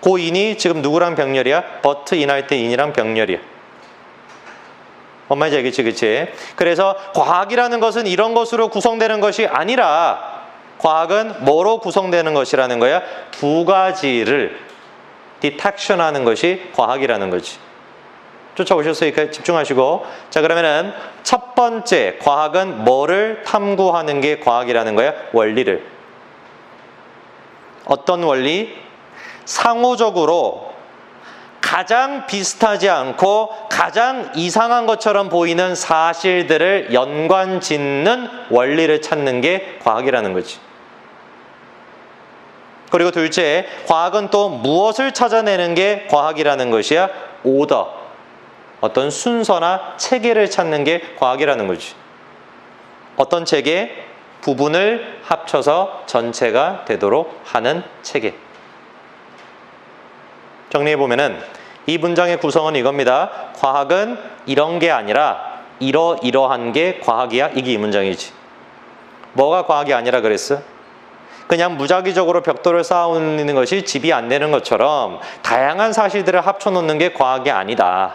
그 in이 지금 누구랑 병렬이야? but 인할 때 in이랑 병렬이야. 뭔 말인지 알겠지? 그치? 그래서 과학이라는 것은 이런 것으로 구성되는 것이 아니라 과학은 뭐로 구성되는 것이라는 거야? 두 가지를 디텍션 하는 것이 과학이라는 거지. 쫓아오셨으니까 집중하시고. 자, 그러면은 첫 번째 과학은 뭐를 탐구하는 게 과학이라는 거야? 원리를. 어떤 원리? 상호적으로 가장 비슷하지 않고 가장 이상한 것처럼 보이는 사실들을 연관 짓는 원리를 찾는 게 과학이라는 거지. 그리고 둘째, 과학은 또 무엇을 찾아내는 게 과학이라는 것이야? 오더. 어떤 순서나 체계를 찾는 게 과학이라는 거지. 어떤 체계? 부분을 합쳐서 전체가 되도록 하는 체계. 정리해보면은 이 문장의 구성은 이겁니다. 과학은 이런 게 아니라 이러이러한 게 과학이야. 이게 이 문장이지. 뭐가 과학이 아니라 그랬어? 그냥 무작위적으로 벽돌을 쌓아놓는 것이 집이 안 되는 것처럼 다양한 사실들을 합쳐놓는 게 과학이 아니다.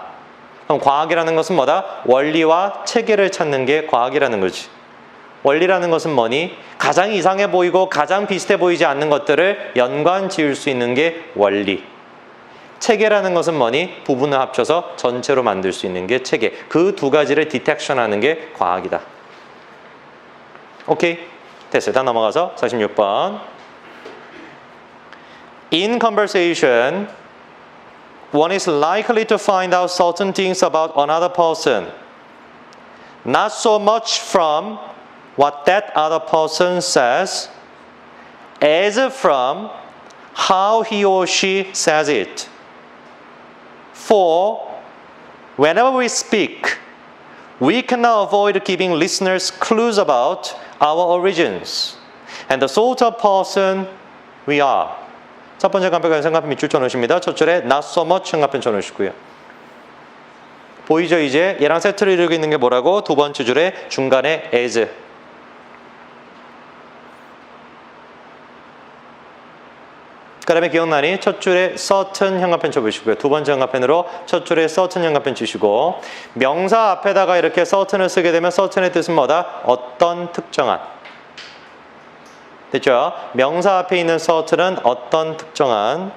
그럼 과학이라는 것은 뭐다? 원리와 체계를 찾는 게 과학이라는 거지. 원리라는 것은 뭐니? 가장 이상해 보이고 가장 비슷해 보이지 않는 것들을 연관 지을 수 있는 게 원리. 체계라는 것은 뭐니? 부분을 합쳐서 전체로 만들 수 있는 게 체계. 그 두 가지를 디텍션하는 게 과학이다. 오케이? 됐어요. 다 넘어가서 46번. In conversation, one is likely to find out certain things about another person, not so much from what that other person says, as from how he or she says it. For whenever we speak, we cannot avoid giving listeners clues about our origins and the sort of person we are. 첫 번째 깜빡이는 생각편 밑줄 쳐놓으십니다. 첫 줄에 not so much 생각편 쳐놓으시고요. 보이죠 이제? 얘랑 세트를 이루고 있는 게 뭐라고? 두 번째 줄에 중간에 as. 그 다음에 기억나니? 첫 줄에 certain 현관펜 쳐보시고요. 두 번째 현관펜으로 첫 줄에 certain 현관펜 치시고 명사 앞에다가 이렇게 certain을 쓰게 되면 certain의 뜻은 뭐다? 어떤 특정한. 됐죠? 명사 앞에 있는 certain은 어떤 특정한.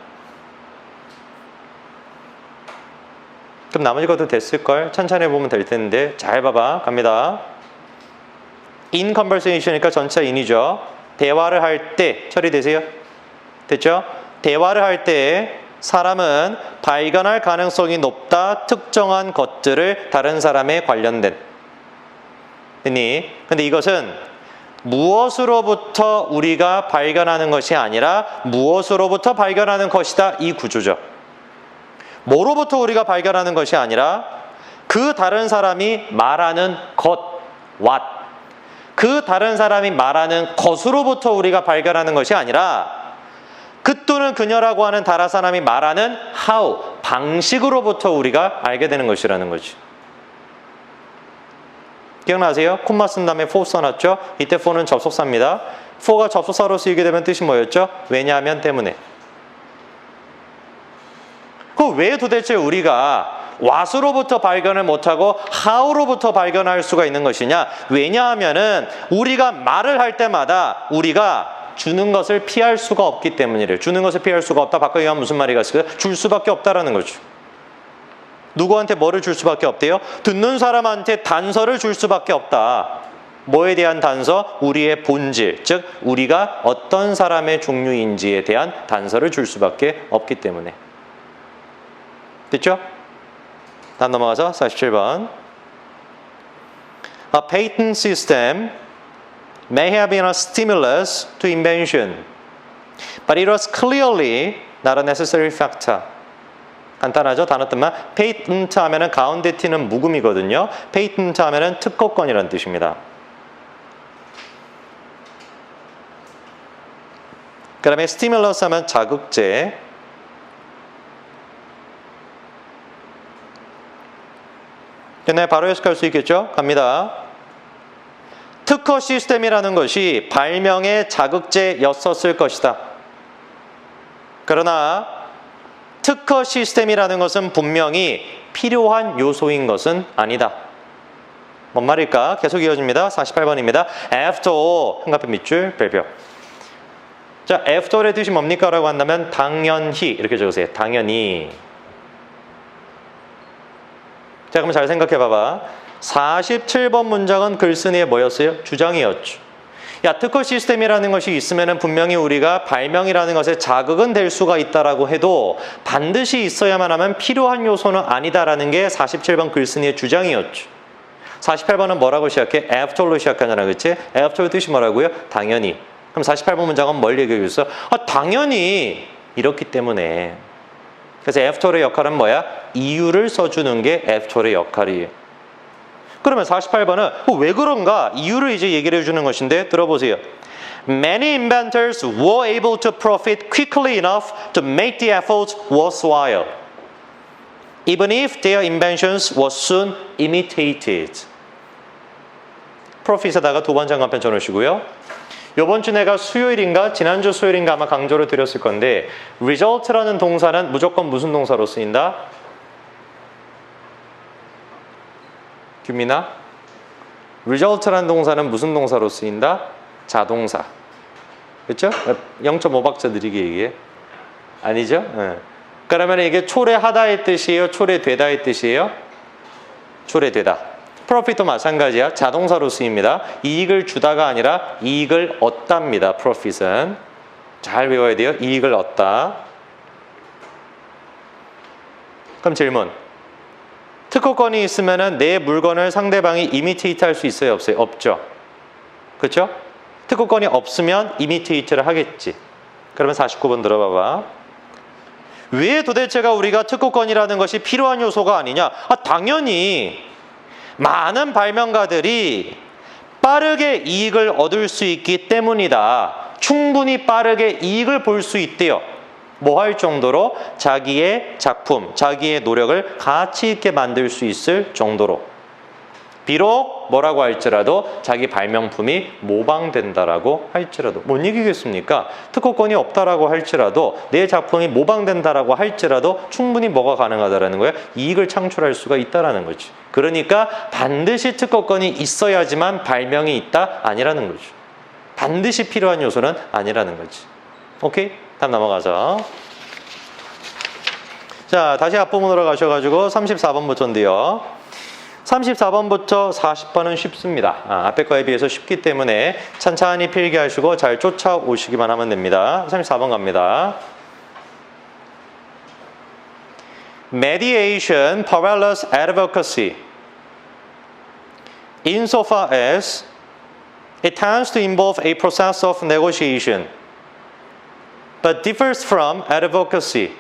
그럼 나머지 것도 됐을걸? 천천히 보면 될 텐데 잘 봐봐. 갑니다. in conversation이니까 전체 in이죠. 대화를 할 때 처리되세요? 됐죠? 대화를 할 때 사람은 발견할 가능성이 높다. 특정한 것들을 다른 사람에 관련된. 됐니? 근데 이것은 무엇으로부터 우리가 발견하는 것이 아니라 무엇으로부터 발견하는 것이다. 이 구조죠. 뭐로부터 우리가 발견하는 것이 아니라 그 다른 사람이 말하는 것, what. 그 다른 사람이 말하는 것으로부터 우리가 발견하는 것이 아니라 그 또는 그녀라고 하는 다른 사람이 말하는 how, 방식으로부터 우리가 알게 되는 것이라는 거지. 기억나세요? 콤마 쓴 다음에 for 써놨죠? 이때 for는 접속사입니다. for가 접속사로 쓰이게 되면 뜻이 뭐였죠? 왜냐하면 때문에. 그럼 왜 도대체 우리가 what으로부터 발견을 못하고 how로부터 발견할 수가 있는 것이냐? 왜냐하면은 우리가 말을 할 때마다 우리가 주는 것을 피할 수가 없기 때문이래요. 주는 것을 피할 수가 없다. 바꿔 하면 무슨 말이 갔을까요? 줄 수밖에 없다라는 거죠. 누구한테 뭐를 줄 수밖에 없대요? 듣는 사람한테 단서를 줄 수밖에 없다. 뭐에 대한 단서? 우리의 본질, 즉 우리가 어떤 사람의 종류인지에 대한 단서를 줄 수밖에 없기 때문에. 됐죠? 다음 넘어가서 47번. A patent system may have been a stimulus to invention, but it was clearly not a necessary factor. 간단하죠? 단어 뜻만. patent 하면은 가운데 t는 묵음이거든요. patent 하면은 특허권이라는 뜻입니다. 그 다음에 stimulus 하면 자극제. 네, 바로 해석할 수 있겠죠? 갑니다. 특허 시스템이라는 것이 발명의 자극제였었을 것이다. 그러나 특허 시스템이라는 것은 분명히 필요한 요소인 것은 아니다. 뭔 말일까? 계속 이어집니다. 48번입니다. After all, 현관펜 밑줄 별표. 자, after all의 뜻이 뭡니까? 라고 한다면 당연히 이렇게 적으세요. 당연히. 자, 그럼 잘 생각해 봐봐. 47번 문장은 글쓴이의 뭐였어요? 주장이었죠. 야, 특허 시스템이라는 것이 있으면 분명히 우리가 발명이라는 것에 자극은 될 수가 있다라고 해도 반드시 있어야만 하면 필요한 요소는 아니다라는 게 47번 글쓴이의 주장이었죠. 48번은 뭐라고 시작해? after로 시작하잖아, 그렇지? after 뜻이 뭐라고요? 당연히. 그럼 48번 문장은 뭘 얘기하고 있어? 당연히 이렇기 때문에. 그래서 after의 역할은 뭐야? 이유를 써주는 게 after의 역할이에요. 그러면 48번은 왜 그런가? 이유를 이제 얘기를 해주는 것인데 들어보세요. Many inventors were able to profit quickly enough to make the effort worthwhile, even if their inventions were soon imitated. profit에다가 두 번째 한편 쳐놓으시고요. 이번 주 내가 수요일인가 지난주 수요일인가 아마 강조를 드렸을 건데 result라는 동사는 무조건 무슨 동사로 쓰인다? 규민아? result라는 동사는 무슨 동사로 쓰인다? 자동사. 그렇죠? 0.5박자 느리게 얘기해. 아니죠? 네. 그러면 이게 초래하다의 뜻이에요? 초래되다의 뜻이에요? 초래되다. profit도 마찬가지야. 자동사로 쓰입니다. 이익을 주다가 아니라 이익을 얻답니다. profit은. 잘 외워야 돼요. 이익을 얻다. 그럼 질문. 특허권이 있으면 내 물건을 상대방이 이미테이트 할 수 있어요? 없어요? 없죠. 그렇죠? 특허권이 없으면 이미테이트를 하겠지. 그러면 49번 들어봐봐. 왜 도대체가 우리가 특허권이라는 것이 필요한 요소가 아니냐? 당연히 많은 발명가들이 빠르게 이익을 얻을 수 있기 때문이다. 충분히 빠르게 이익을 볼 수 있대요. 뭐 할 정도로? 자기의 작품, 자기의 노력을 가치 있게 만들 수 있을 정도로. 비록 뭐라고 할지라도 자기 발명품이 모방된다라고 할지라도 뭔 얘기겠습니까? 특허권이 없다라고 할지라도 내 작품이 모방된다라고 할지라도 충분히 뭐가 가능하다라는 거예요? 이익을 창출할 수가 있다라는 거지. 그러니까 반드시 특허권이 있어야지만 발명이 있다? 아니라는 거죠. 반드시 필요한 요소는 아니라는 거지. 오케이? 다음 넘어가자. 자, 다시 앞부분으로 가셔가지고 34번부터인데요. 34번부터 40번은 쉽습니다. 앞에 거에 비해서 쉽기 때문에 찬찬히 필기하시고 잘 쫓아오시기만 하면 됩니다. 34번 갑니다. Mediation parallels advocacy insofar as it tends to involve a process of negotiation but differs from advocacy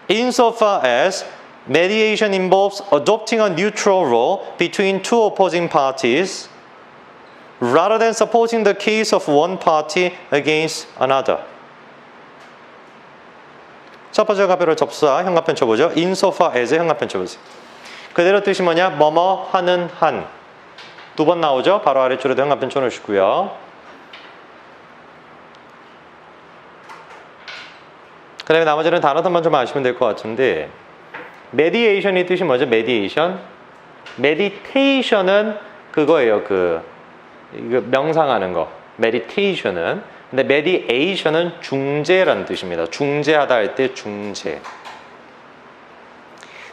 insofar as mediation involves adopting a neutral role between two opposing parties rather than supporting the case of one party against another. 첫 번째 가표를 접사 현관편 쳐보죠. insofar as 현관편 쳐보세요. 그대로 뜻이 뭐냐? 뭐뭐 하는 한. 두 번 나오죠. 바로 아래쪽으로 현관편 쳐놓으시고요. 그 다음에 나머지는 단어들만 좀 아시면 될 것 같은데 메디에이션이 뜻이 뭐죠? 메디에이션? 메디테이션은 그거예요. 이거 명상하는 거. 메디테이션은. 근데 메디에이션은 중재라는 뜻입니다. 중재하다 할 때 중재.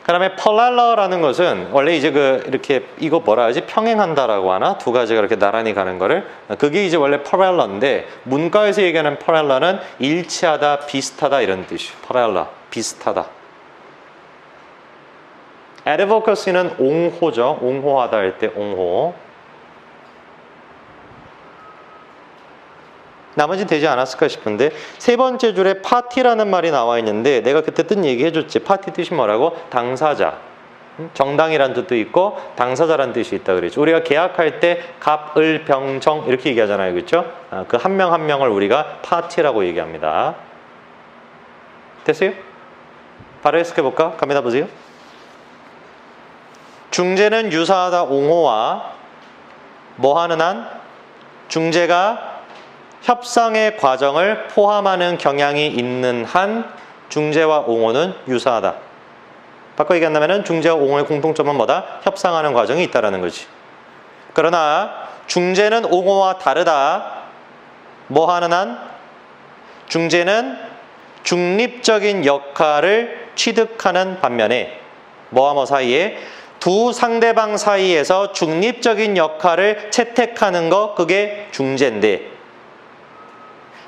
그 다음에 펄랄러라는 것은 원래 이제 이렇게 이거 뭐라 하지? 평행한다라고 하나? 두 가지가 이렇게 나란히 가는 거를. 그게 이제 원래 펄랄러인데 문과에서 얘기하는 펄랄러는 일치하다, 비슷하다 이런 뜻이에요. 펄랄러, 비슷하다. advocacy는 옹호죠. 옹호하다 할 때 옹호. 나머지 되지 않았을까 싶은데 세 번째 줄에 파티라는 말이 나와 있는데 내가 그때 뜬 얘기 해줬지. 파티 뜻이 뭐라고? 당사자. 정당이란 뜻도 있고 당사자란 뜻이 있다 그랬죠. 우리가 계약할 때 갑, 을, 병, 정 이렇게 얘기하잖아요. 그렇죠? 그 한 명 한 명을 우리가 파티라고 얘기합니다. 됐어요? 바로 해석해볼까? 갑니다 보세요. 중재는 유사하다 옹호와 뭐 하는 한? 중재가 협상의 과정을 포함하는 경향이 있는 한 중재와 옹호는 유사하다. 바꿔 얘기한다면 중재와 옹호의 공통점은 뭐다? 협상하는 과정이 있다는 거지. 그러나 중재는 옹호와 다르다. 뭐 하는 한? 중재는 중립적인 역할을 취득하는 반면에 뭐와 뭐 사이에? 두 상대방 사이에서 중립적인 역할을 채택하는 거 그게 중재인데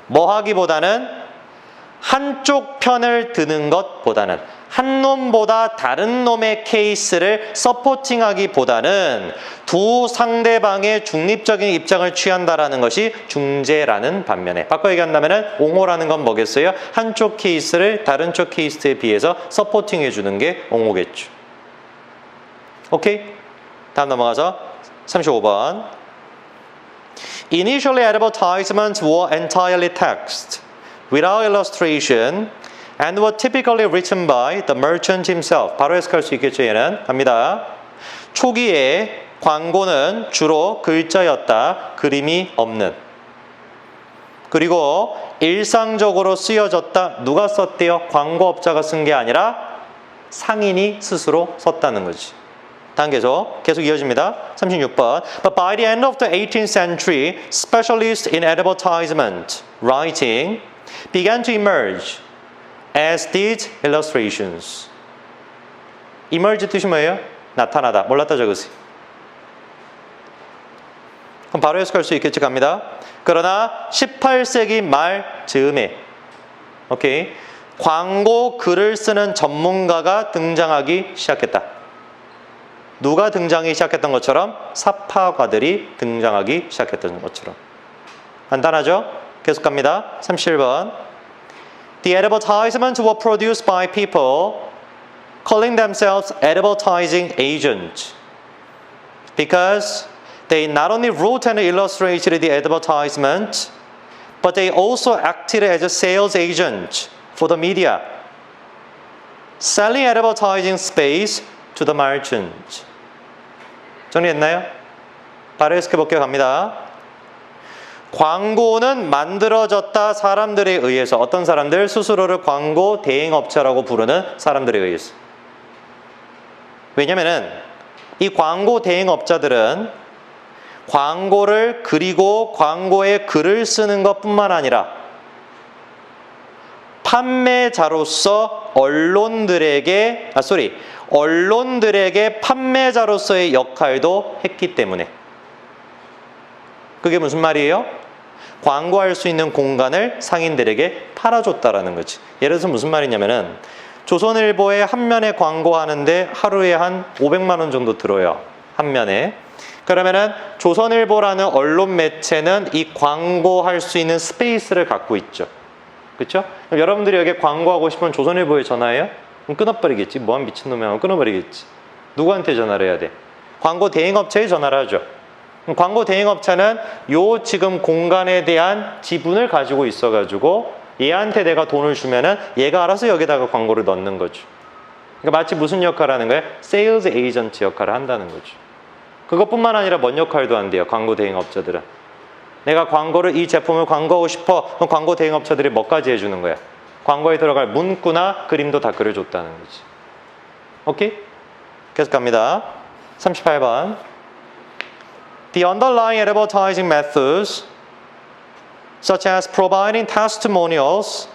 뭐 하기보다는 한쪽 편을 드는 것보다는 한 놈보다 다른 놈의 케이스를 서포팅하기보다는 두 상대방의 중립적인 입장을 취한다라는 것이 중재라는 반면에 바꿔 얘기한다면 옹호라는 건 뭐겠어요? 한쪽 케이스를 다른 쪽 케이스에 비해서 서포팅해 주는 게 옹호겠죠. 오케이? 다음 넘어가서 35번. Initially advertisements were entirely text, without illustration, and were typically written by the merchant himself. 바로 해석할 수 있겠죠, 얘는. 갑니다. 초기에 광고는 주로 글자였다, 그림이 없는. 그리고 일상적으로 쓰여졌다. 누가 썼대요? 광고업자가 쓴 게 아니라 상인이 스스로 썼다는 거지. 다음 계속 이어집니다. 36번. But by the end of the 18th century, specialists in advertisement writing began to emerge, as did illustrations. emerge 뜻이 뭐예요? 나타나다. 몰랐다 적으세요. 그럼 바로 해석할 수 있겠지 갑니다. 그러나 18세기 말 즈음에 오케이. 광고 글을 쓰는 전문가가 등장하기 시작했다. 누가 등장하기 시작했던 것처럼 사파가들이 등장하기 시작했던 것처럼. 간단하죠? 계속 갑니다. 37번. The advertisements were produced by people calling themselves advertising agents because they not only wrote and illustrated the advertisement, but they also acted as a sales agent for the media. Selling advertising space to the merchants. 정리했나요? 바로 해석해 볼게요. 갑니다. 광고는 만들어졌다 사람들에 의해서. 어떤 사람들? 스스로를 광고 대행업체라고 부르는 사람들에 의해서. 왜냐면은 이 광고 대행업자들은 광고를 그리고 광고에 글을 쓰는 것뿐만 아니라 판매자로서 언론들에게 판매자로서의 역할도 했기 때문에. 그게 무슨 말이에요? 광고할 수 있는 공간을 상인들에게 팔아줬다라는 거지. 예를 들어서 무슨 말이냐면은 조선일보에 한 면에 광고하는데 하루에 한 500만 원 정도 들어요. 한 면에. 그러면은 조선일보라는 언론 매체는 이 광고할 수 있는 스페이스를 갖고 있죠. 그렇죠? 여러분들이 여기 광고하고 싶으면 조선일보에 전화해요? 그럼 끊어버리겠지. 뭐한 미친놈이 하면 끊어버리겠지. 누구한테 전화를 해야 돼? 광고 대행업체에 전화를 하죠. 광고 대행업체는 요 지금 공간에 대한 지분을 가지고 있어가지고 얘한테 내가 돈을 주면은 얘가 알아서 여기다가 광고를 넣는 거죠. 그러니까 마치 무슨 역할을 하는 거예요? 세일즈 에이전트 역할을 한다는 거죠. 그것뿐만 아니라 뭔 역할도 한대요. 광고 대행업자들은. 내가 이 제품을 광고하고 싶어. 그럼 광고 대행업자들이 뭐까지 해주는 거야? 광고에 들어갈 문구나 그림도 다 그려줬다는 거지. 오케이? 계속 갑니다. 38번. The underlying advertising methods, such as providing testimonials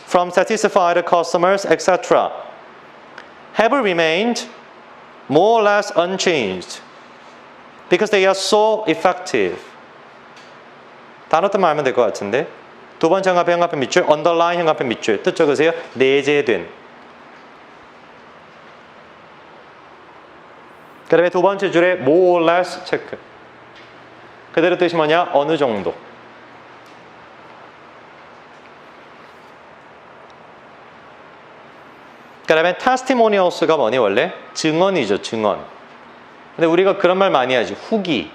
from satisfied customers, etc., have remained more or less unchanged because they are so effective. 단어뜻만 알면 될 것 같은데. 두 번째 형광펜, 형광펜 밑줄, underline 형광펜 밑줄. 뜻 적으세요. 내재된. 그 다음에 두 번째 줄에 more or less 체크. 그대로 뜻이 뭐냐? 어느 정도. 그 다음에 testimonials가 뭐니 원래? 증언이죠. 증언. 근데 우리가 그런 말 많이 하지. 후기.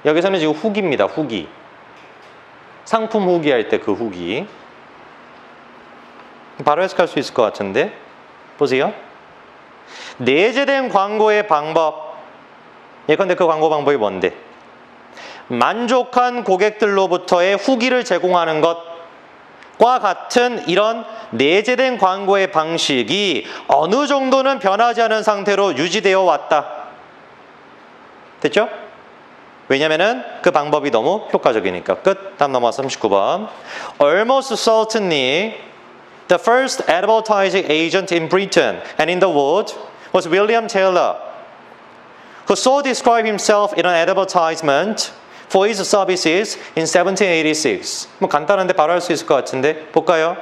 여기서는 지금 후기입니다. 후기. 상품 후기 할 때 그 후기. 바로 해석할 수 있을 것 같은데. 보세요. 내재된 광고의 방법. 예컨대 그 광고 방법이 뭔데? 만족한 고객들로부터의 후기를 제공하는 것과 같은 이런 내재된 광고의 방식이 어느 정도는 변하지 않은 상태로 유지되어 왔다. 됐죠? 왜냐면은 그 방법이 너무 효과적이니까. 끝. 다음 넘어와서 39번. Almost certainly the first advertising agent in Britain and in the world was William Taylor, who so described himself in an advertisement for his services in 1786. 뭐 간단한데 바로 할 수 있을 것 같은데 볼까요?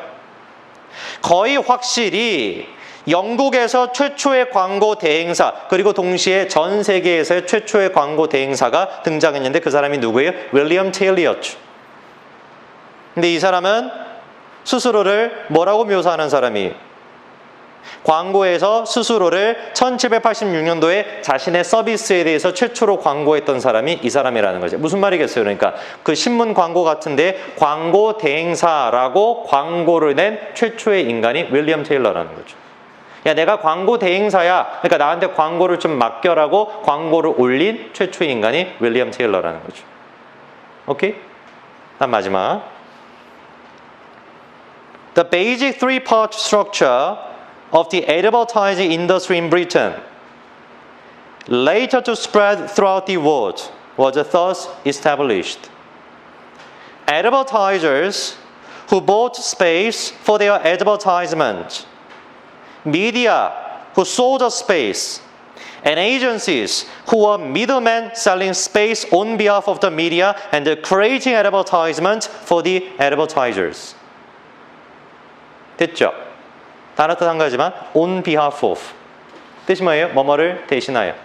거의 확실히 영국에서 최초의 광고 대행사 그리고 동시에 전 세계에서의 최초의 광고 대행사가 등장했는데 그 사람이 누구예요? 윌리엄 테일러였죠. 근데 이 사람은 스스로를 뭐라고 묘사하는 사람이? 광고에서 스스로를 1786년도에 자신의 서비스에 대해서 최초로 광고했던 사람이 이 사람이라는 거죠. 무슨 말이겠어요? 그러니까 그 신문 광고 같은데 광고 대행사라고 광고를 낸 최초의 인간이 윌리엄 테일러라는 거죠. 야, 내가 광고 대행사야. 그러니까 나한테 광고를 좀 맡겨라고 광고를 올린 최초의 인간이 윌리엄 테일러라는 거죠. 오케이? 다음 마지막. The basic three-part structure of the advertising industry in Britain, later to spread throughout the world, was thus established. Advertisers who bought space for their advertisement, media who sold the space, and agencies who were middlemen selling space on behalf of the media and creating advertisement for the advertisers. 됐죠? 단어 뜻 한 가지만 on behalf of. 뜻이 뭐예요? 뭐뭐를 대신하여.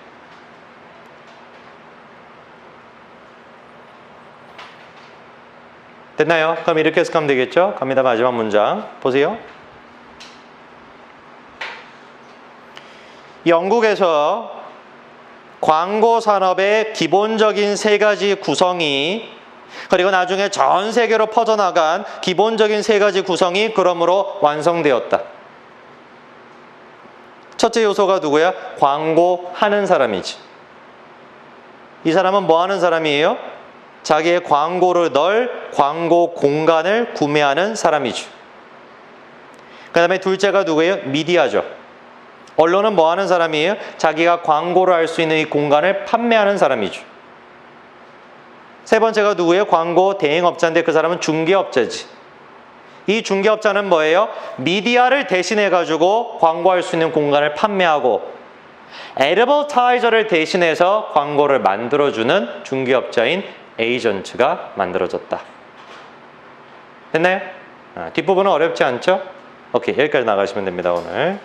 됐나요? 그럼 이렇게 해석하면 되겠죠? 갑니다. 마지막 문장. 보세요. 영국에서 광고 산업의 기본적인 세 가지 구성이 그리고 나중에 전 세계로 퍼져나간 기본적인 세 가지 구성이 그러므로 완성되었다. 첫째 요소가 누구야? 광고하는 사람이지. 이 사람은 뭐 하는 사람이에요? 자기의 광고를 넣을 광고 공간을 구매하는 사람이죠. 그 다음에 둘째가 누구예요? 미디어죠. 언론은 뭐 하는 사람이에요? 자기가 광고를 할 수 있는 이 공간을 판매하는 사람이죠. 세 번째가 누구예요? 광고 대행업자인데 그 사람은 중개업자지. 이 중개업자는 뭐예요? 미디어를 대신해 가지고 광고할 수 있는 공간을 판매하고 애드버타이저를 대신해서 광고를 만들어주는 중개업자인 에이전트가 만들어졌다. 됐나요? 뒷부분은 어렵지 않죠? 오케이, 여기까지 나가시면 됩니다, 오늘.